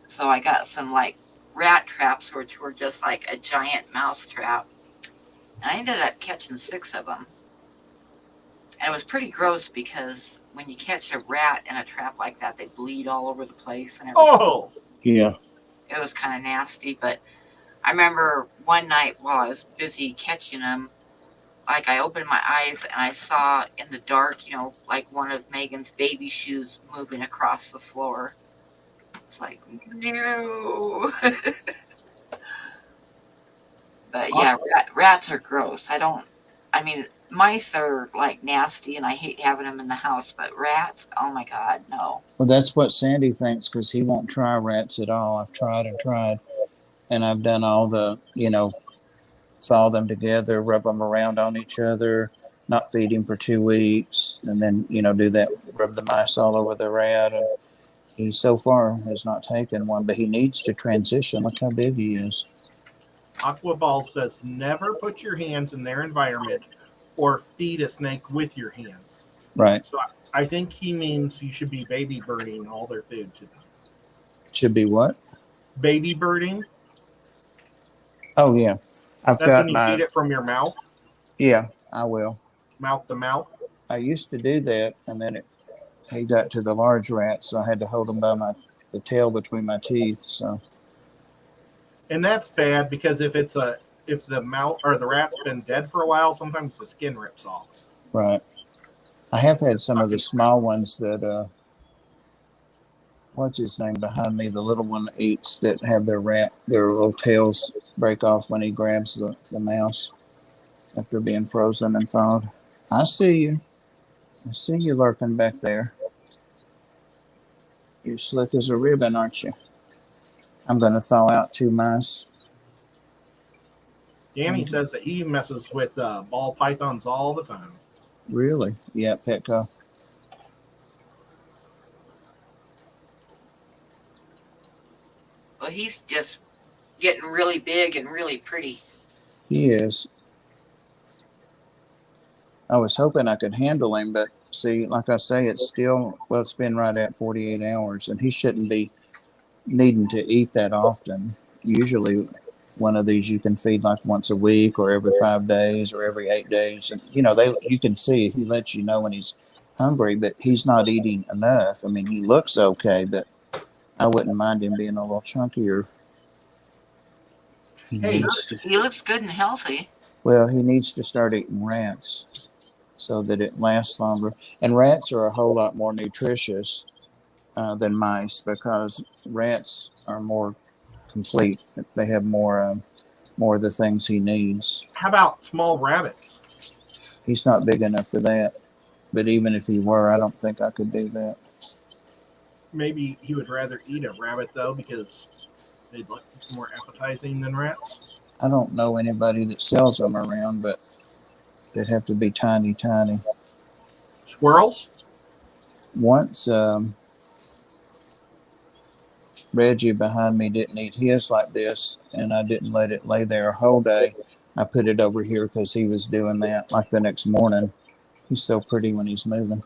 So I got some like rat traps, which were just like a giant mouse trap. And I ended up catching 6 of them. And it was pretty gross because when you catch a rat in a trap like that, they bleed all over the place and everything. oh, Yeah. It was kind of nasty. But I remember one night while I was busy catching them, like I opened my eyes and I saw in the dark, like one of Megan's baby shoes moving across the floor. It's like, no. But yeah, rats are gross. Mice are like nasty and I hate having them in the house, but rats, oh my God, no. Well, that's what Sandy thinks, because he won't try rats at all. I've tried and tried, and I've done all the, thaw them together, rub them around on each other, not feed him for 2 weeks, and then, do that, rub the mice all over the rat. And he so far has not taken one, but he needs to transition. Look how big he is. Aquaball says never put your hands in their environment or feed a snake with your hands. Right. So I think he means you should be baby birding all their food to them. Should be what? Baby birding? Oh, yeah. That's when you feed it from your mouth? Yeah, I will. Mouth to mouth? I used to do that, and then he got to the large rats, so I had to hold him by the tail between my teeth. So And that's bad because if the mouse or the rat's been dead for a while, sometimes the skin rips off. right, I have had some of the Fucking small ones that what's his name behind me, the little one eats that have their little tails break off when he grabs the mouse after being frozen and thawed. I see you. I see you lurking back there. You're slick as a ribbon, aren't you? I'm going to thaw out 2 mice. Danny says that he messes with ball pythons all the time. Really? Yeah, Petco. Well, he's just getting really big and really pretty. He is. I was hoping I could handle him, but see, like I say, it's been right at 48 hours, and he shouldn't be needing to eat that often. Usually, one of these you can feed like once a week or every 5 days or every 8 days. And, you can see he lets you know when he's hungry, but he's not eating enough. I mean, he looks okay, but I wouldn't mind him being a little chunkier. Hey, He looks good and healthy. Well, he needs to start eating rats so that it lasts longer. And rats are a whole lot more nutritious than mice because rats are more complete. They have more of the things he needs. how about small rabbits? He's not big enough for that. But even if he were, I don't think I could do that. Maybe he would rather eat a rabbit though because they look more appetizing than rats. I don't know anybody that sells them around, but they'd have to be tiny, tiny. Squirrels? Once Reggie behind me didn't eat his like this, and I didn't let it lay there a whole day. I put it over here because he was doing that like the next morning. He's so pretty when he's moving.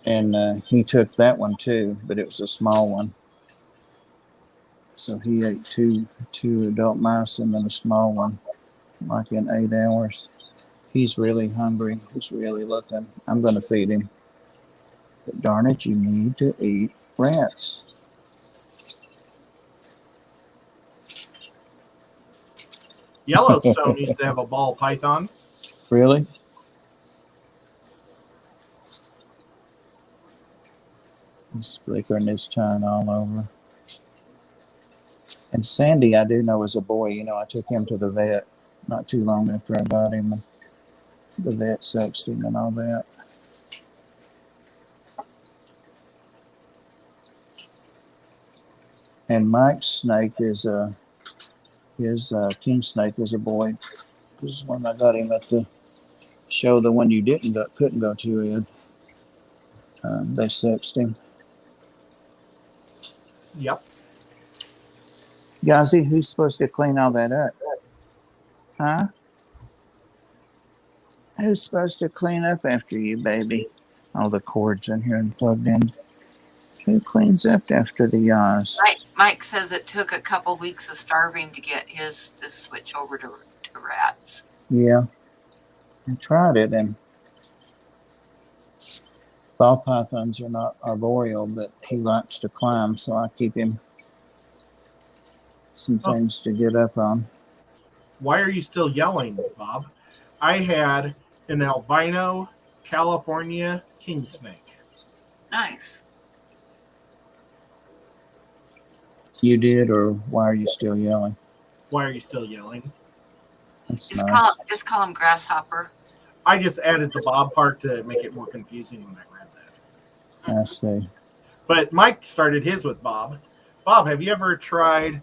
And he took that one too, but it was a small one. So he ate two adult mice and then a small one, like in 8 hours. He's really hungry. He's really looking. I'm going to feed him. But darn it, you need to eat rats. Yellowstone used to have a ball python. Really? He's flickering his tongue all over. And Sandy, I do know, is a boy. I took him to the vet not too long after I got him. And the vet sexed him and all that. And Mike's snake his king snake is a boy. This is when I got him at the show, the one you couldn't go to, Ed. They sexed him. Yep. Yazzie, who's supposed to clean all that up? Huh? Who's supposed to clean up after you, baby? All the cords in here and plugged in. Who cleans up after the Yaz? Mike says it took a couple weeks of starving to get his to switch over to rats. Yeah. I tried it, and ball pythons are not arboreal, but he likes to climb, so I keep him some things to get up on. Why are you still yelling, Bob? I had an albino California king snake. Nice. You did, or why are you still yelling? Why are you still yelling? That's Just nice. call him Grasshopper. I just added the Bob part to make it more confusing when I read that. I see. But Mike started his with Bob. Bob, have you ever tried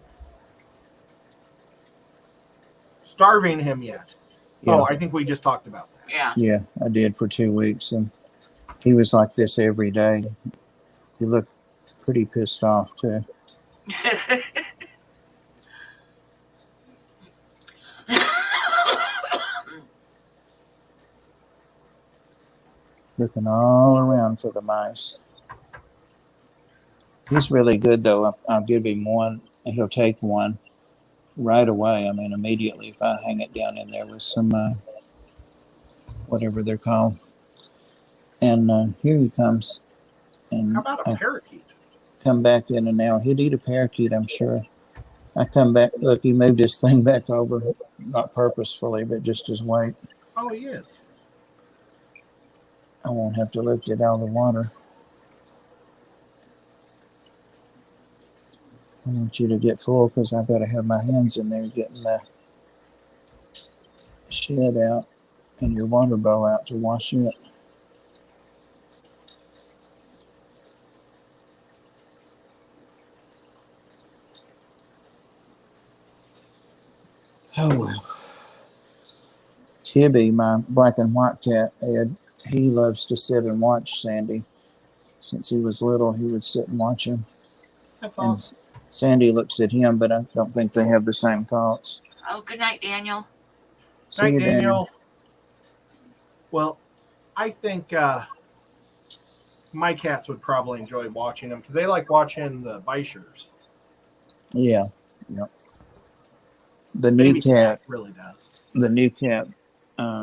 starving him yet? Yeah. Oh, I think we just talked about that. Yeah. Yeah, I did for 2 weeks, and he was like this every day. He looked pretty pissed off, too. Looking all around for the mice. He's really good, though. I'll give him one, and he'll take one right away. I mean, immediately if I hang it down in there with some, whatever they're called, And here he comes. And How about a I parakeet? come back in an hour. He'd eat a parakeet, I'm sure. I come back. Look, he moved his thing back over, not purposefully, but just his weight. Oh, he is. I won't have to lift it out of the water. I want you to get full because I've got to have my hands in there getting the shed out and your water bowl out to wash it. Oh well. Tibby, my black and white cat, Ed, he loves to sit and watch Sandy. Since he was little, he would sit and watch him. That's And awesome. Sandy looks at him, but I don't think they have the same thoughts. Oh, good night, Daniel. See Night, you, Daniel. Well, I think my cats would probably enjoy watching them because they like watching the Bishers. Yeah. Yep. The new Baby cat, really does.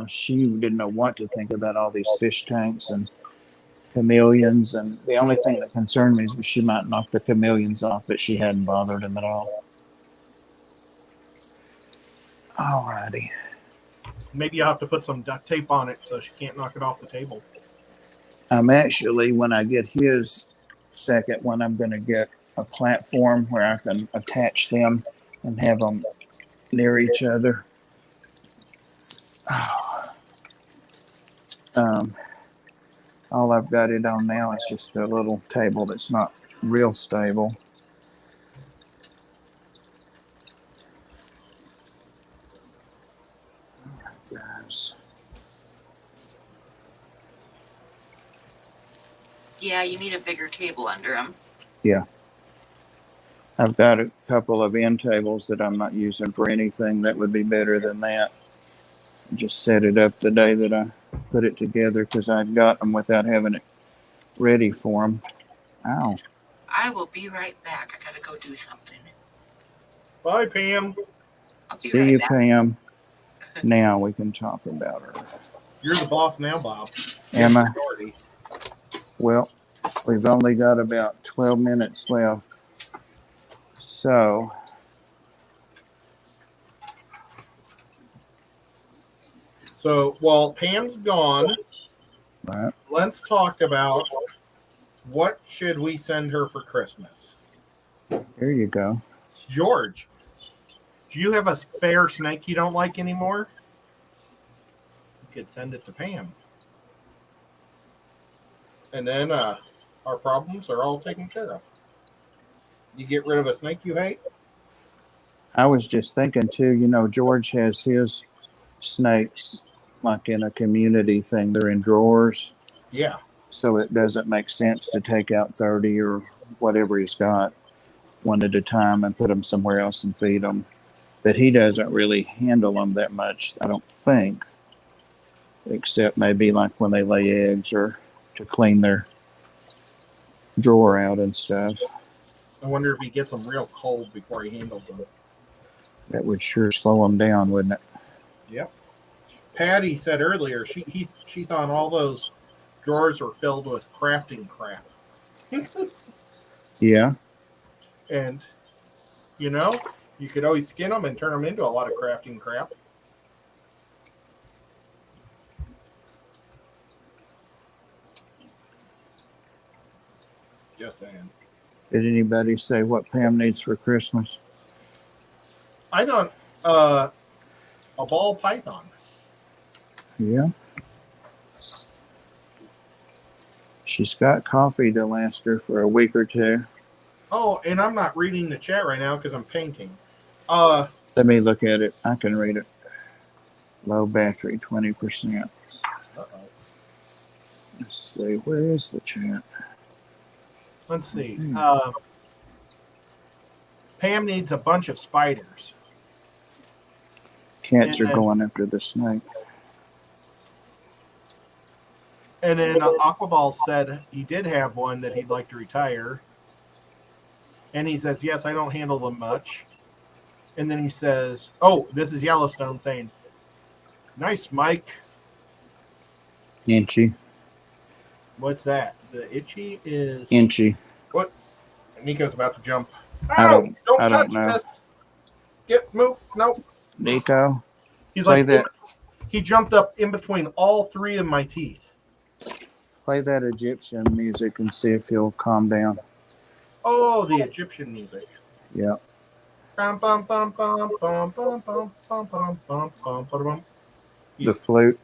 she didn't know what to think about all these fish tanks and chameleons. And the only thing that concerned me is she might knock the chameleons off, but she hadn't bothered him at all. Alrighty. Maybe you'll have to put some duct tape on it so she can't knock it off the table. I'm actually, when I get his second one, I'm going to get a platform where I can attach them and have them near each other. All I've got it on now is just a little table that's not real stable. Guys. Yeah, you need a bigger table under him. Yeah. I've got a couple of end tables that I'm not using for anything that would be better than that. Just set it up the day that I put it together because I got them without having it ready for them. Ow. I will be right back. I gotta go do something. Bye, Pam. I'll be See right you, back. Pam. Now we can talk about her. You're the boss now, Bob. Am I? Majority. Well, we've only got about 12 minutes left. So, So while Pam's gone, right. let's talk about what should we send her for Christmas. There you go. George, do you have a spare snake you don't like anymore? You could send it to Pam. And then our problems are all taken care of. You get rid of a snake you hate? I was just thinking too, George has his snakes like in a community thing. They're in drawers. Yeah. So it doesn't make sense to take out 30 or whatever he's got one at a time and put them somewhere else and feed them. But he doesn't really handle them that much, I don't think, except maybe like when they lay eggs or to clean their drawer out and stuff. I wonder if he gets them real cold before he handles them. That would sure slow them down, wouldn't it? Yep. Patty said earlier she thought all those drawers were filled with crafting crap. Yeah. And, you could always skin them and turn them into a lot of crafting crap. Just saying. Did anybody say what Pam needs for Christmas? I got a ball python. Yeah. She's got coffee to last her for a week or two. Oh, and I'm not reading the chat right now because I'm painting. Let me look at it. I can read it. Low battery, 20%. Uh-oh. Let's see. Where is the chat? Let's see. Pam needs a bunch of spiders. Cats are And- going after the snake. And then Aquaball said he did have one that he'd like to retire. And he says, yes, I don't handle them much. And then he says, oh, this is Yellowstone saying, nice, Mike. Ain't she? What's that? The itchy is Inchy. what? Nico's about to jump. I Oh, don't don't touch know. this. Get move. Nope. Nico, He's play like that. he jumped up in between all three of my teeth. Play that Egyptian music and see if he'll calm down. Oh, the Egyptian music. Yeah. Bum, bum, bum, bum, bum, bum, bum, bum, bum, bum, bum, bum. The flute.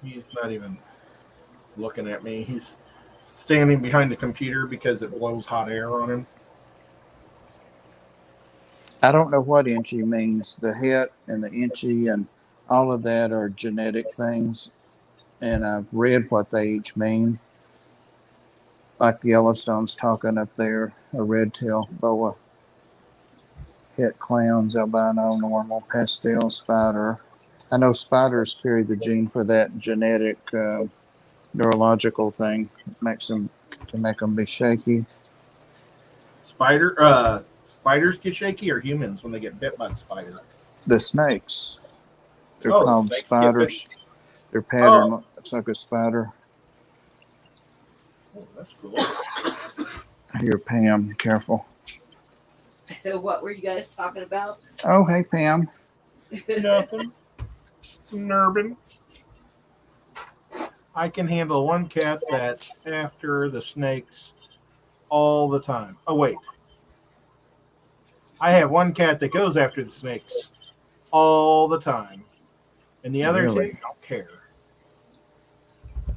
He's not even looking at me. He's standing behind the computer because it blows hot air on him. I don't know what inchy means. The hit and the inchy and all of that are genetic things. And I've read what they each mean. Like Yellowstone's talking up there, a red-tailed boa, het clowns, albino, normal, pastel, spider. I know spiders carry the gene for that genetic neurological thing. It makes them to make them be shaky. Spiders get shaky, or humans when they get bit by the spider? The snakes, they're Oh, the called snakes get bit. spiders. Their pattern looks like a spider. Oh, that's cool. Here, Pam, careful. What were you guys talking about? Oh, hey, Pam. Nothing. Nurbin. I can handle one cat that's after the snakes all the time. Oh, wait. I have one cat that goes after the snakes all the time. And the other Really? two don't care.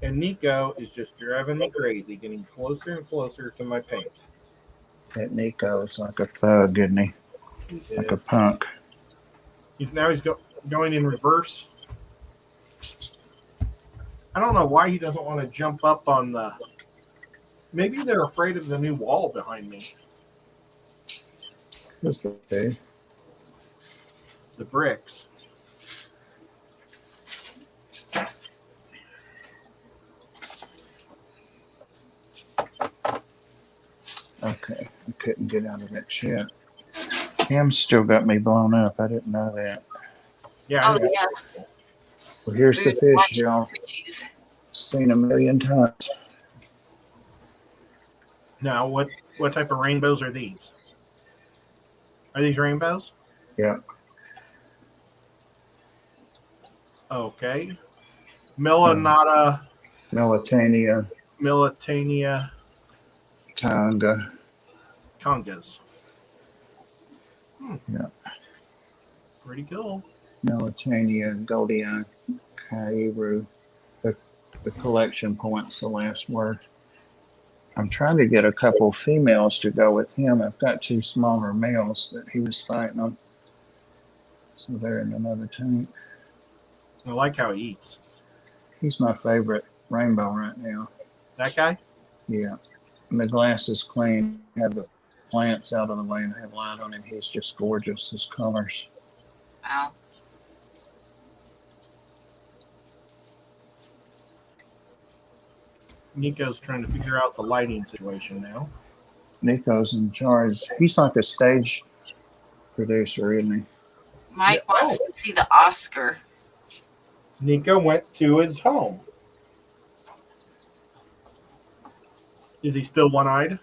And Nico is just driving me crazy, getting closer and closer to my paint. That Nico's like a thug, isn't he? He Like a is. punk. He's going in reverse. I don't know why he doesn't want to jump up on the... Maybe they're afraid of the new wall behind me. Okay. The bricks. Okay. I couldn't get out of that shit. Pam's still got me blown up. I didn't know that. Yeah, Oh, yeah. yeah. Well, here's the We're fish, watching y'all. fishies. Seen a million times. Now, what type of rainbows are these? Are these rainbows? Yeah. Okay. Melanata, Melitania, Militania, Conga. congas. Yeah. Pretty cool. Melitania, Goldion, Kairu. The collection point's the last word. I'm trying to get a couple females to go with him. I've got two smaller males that he was fighting them. So they're in another tank. I like how he eats. He's my favorite rainbow right now. That guy? Yeah. And the glass is clean. Have the plants out of the way and have light on him. He's just gorgeous. His colors. Wow. Nico's trying to figure out the lighting situation now. Nico's in charge. He's like a stage producer, isn't he? Mike Yeah. wants to see the Oscar. Nico went to his home. Is he still one-eyed?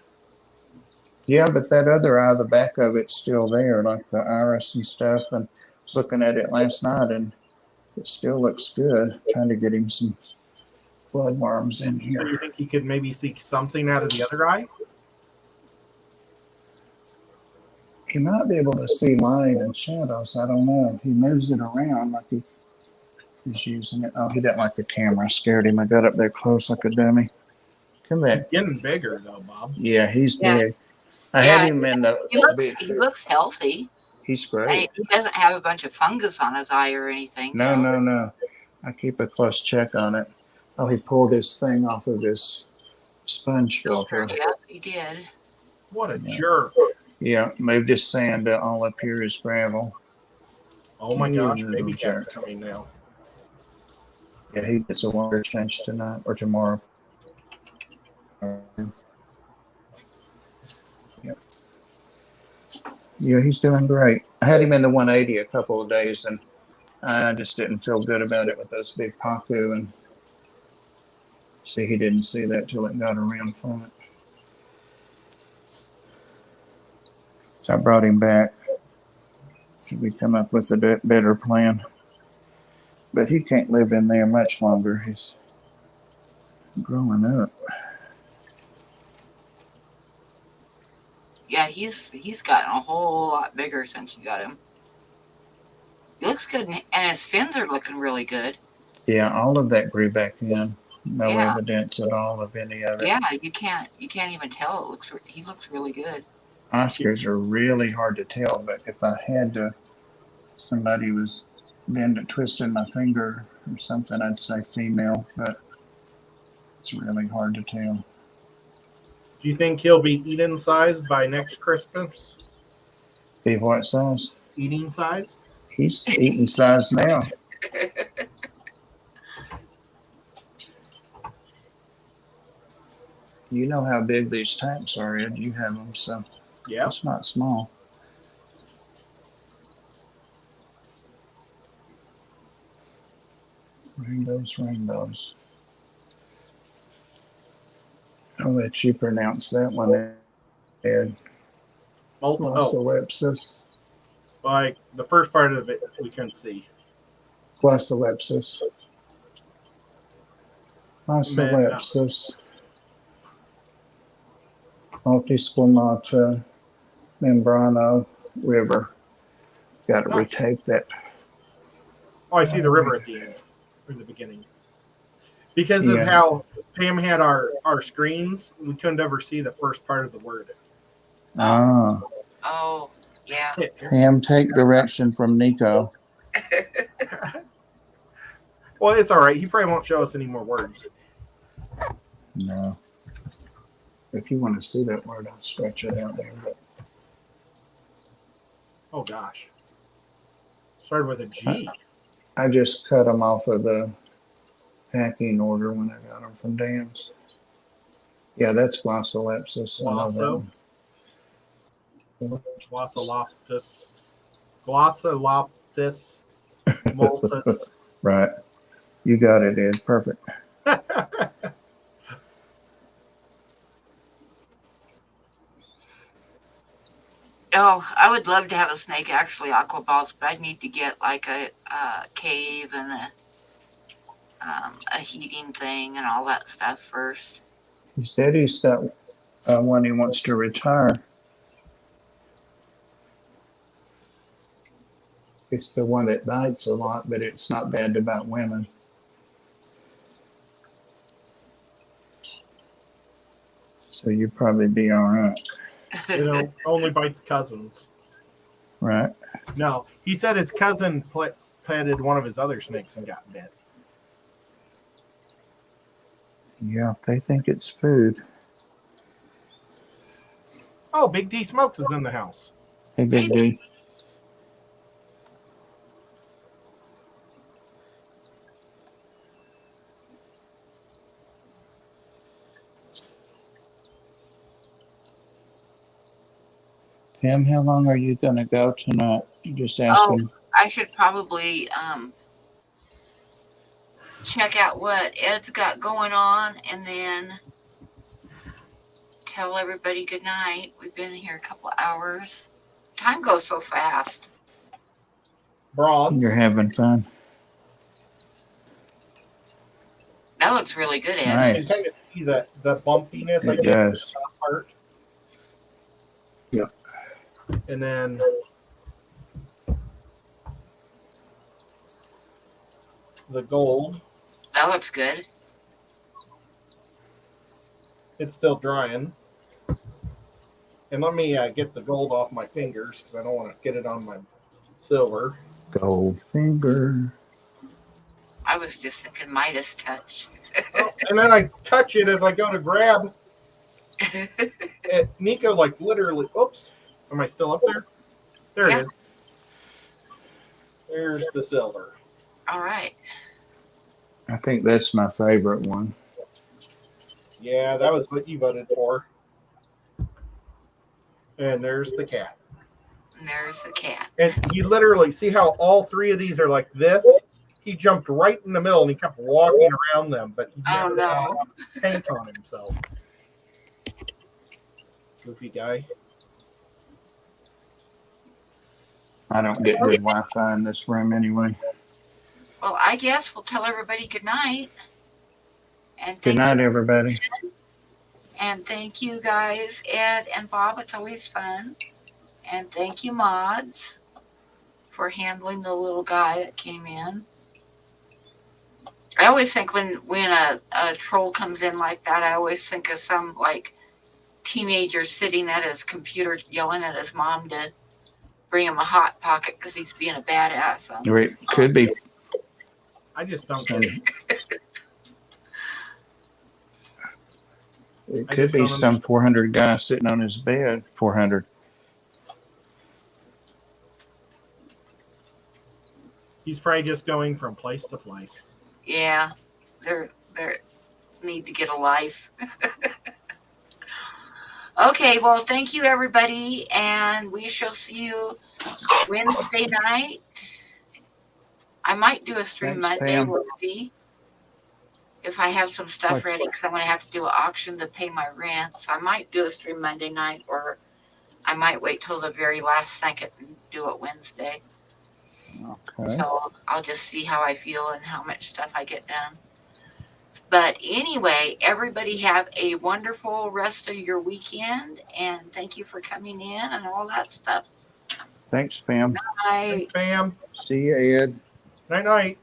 Yeah, but that other eye, the back of it's still there, like the iris and stuff. And I was looking at it last night, and it still looks good. Trying to get him some bloodworms in So you here. think he could maybe see something out of the other eye? He might be able to see light and shadows. I don't know. He moves it around like he's using it. Oh, he didn't like the camera. Scared him. I got up there close like a dummy. Come He's back. getting bigger, though, Bob. Yeah, he's Yeah. big. I Yeah, had him in the. He looks healthy. He's And great. he doesn't have a bunch of fungus on his eye or anything. No. I keep a close check on it. Oh, he pulled his thing off of his sponge filter. Yep, he did. What a Yeah. jerk. Yeah, moved his sand all up here is gravel. Oh, my gosh. You Baby little cat's jerk. coming now. Yeah, he gets a water change tonight or tomorrow. Yep. Yeah, he's doing great. I had him in the 180 a couple of days, and I just didn't feel good about it with those big paku, and See, he didn't see that till it got around from it. So I brought him back. We come up with a better plan. But he can't live in there much longer. He's growing up. Yeah, he's gotten a whole lot bigger since you got him. He looks good, and his fins are looking really good. Yeah, all of that grew back in. No Yeah. evidence at all of any of it. Yeah, you can't even tell. He looks really good. Oscars are really hard to tell, but if I had to, somebody was twisting my finger or something, I'd say female, but it's really hard to tell. Do you think he'll be eating size by next Christmas? Be what size? Eating size? He's eating size now. You know how big these tanks are, Ed. You have them, so Yeah. it's not small. Rainbows, rainbows. I'll let you pronounce that one, Ed. Glossolepsis. Like the first part of it we couldn't see. Glossolepsis. Glossolepsis. Multisquamata membrano river. Got to retake that. Oh, I see the river at the end, or the beginning. Because of how Pam had our screens, we couldn't ever see the first part of the word. Ah. Oh, yeah. Pam, take direction from Nico. Well, it's all right. He probably won't show us any more words. No. If you want to see that word, I'll stretch it out there. But oh, gosh. Started with a G. I just cut them off of the packing order when I got them from Dan's. Yeah, that's glossolepsis. Glosso. Glossoloptis. Glossoloptis. Multis. Right. You got it, Ed. Perfect. Oh, I would love to have a snake actually aqua balls, but I'd need to get like a cave and a heating thing and all that stuff first. He said he's got one he wants to retire. It's the one that bites a lot, but it's not bad to bite women. So you'd probably be all right. Only bites cousins. Right. No, he said his cousin petted one of his other snakes and got bit. Yeah, they think it's food. Oh, Big D Smokes is in the house. Hey, Big D. Pam, how long are you going to go tonight? You just asking. I should probably check out what Ed's got going on and then tell everybody good night. We've been here a couple of hours. Time goes so fast. Bronze. You're having fun. That looks really good, Ed. You Nice. can kind of see the bumpiness. It does. Part. Yep. And then the gold. That looks good. It's still drying. And let me get the gold off my fingers because I don't want to get it on my silver. Gold finger. I was just thinking Midas touch. And then I touch it as I go to grab. And Nico, literally, oops. Am I still up there? There it is. There's the silver. All right. I think that's my favorite one. Yeah, that was what you voted for. And there's the cat. And there's the cat. And you literally see how all three of these are like this, he jumped right in the middle and he kept walking around them, but he Oh, never no. had paint on himself. Goofy guy. I don't get good Wi-Fi in this room anyway. Well, I guess we'll tell everybody good night. And Good thanks, night, everybody. and thank you guys, Ed and Bob. It's always fun. And thank you, mods, for handling the little guy that came in. I always think when a troll comes in like that, I always think of some like teenager sitting at his computer yelling at his mom to bring him a hot pocket because he's being a badass. Or it could be I just don't some, get it. it I could just be don't some understand. 400 guy sitting on his bed. 400. He's probably just going from place to place. Yeah, they're need to get a life. Okay, well, thank you, everybody, and we shall see you Wednesday night. I might do a stream Thanks, Monday. Pam. We'll see if I have some stuff What's- ready because I'm going to have to do an auction to pay my rent. So I might do a stream Monday night, or I might wait till the very last second and do it Wednesday. Okay. So I'll just see how I feel and how much stuff I get done. But anyway, everybody have a wonderful rest of your weekend, and thank you for coming in and all that stuff. Thanks, Pam. Bye. Thanks, Pam. See you, Ed. Night night.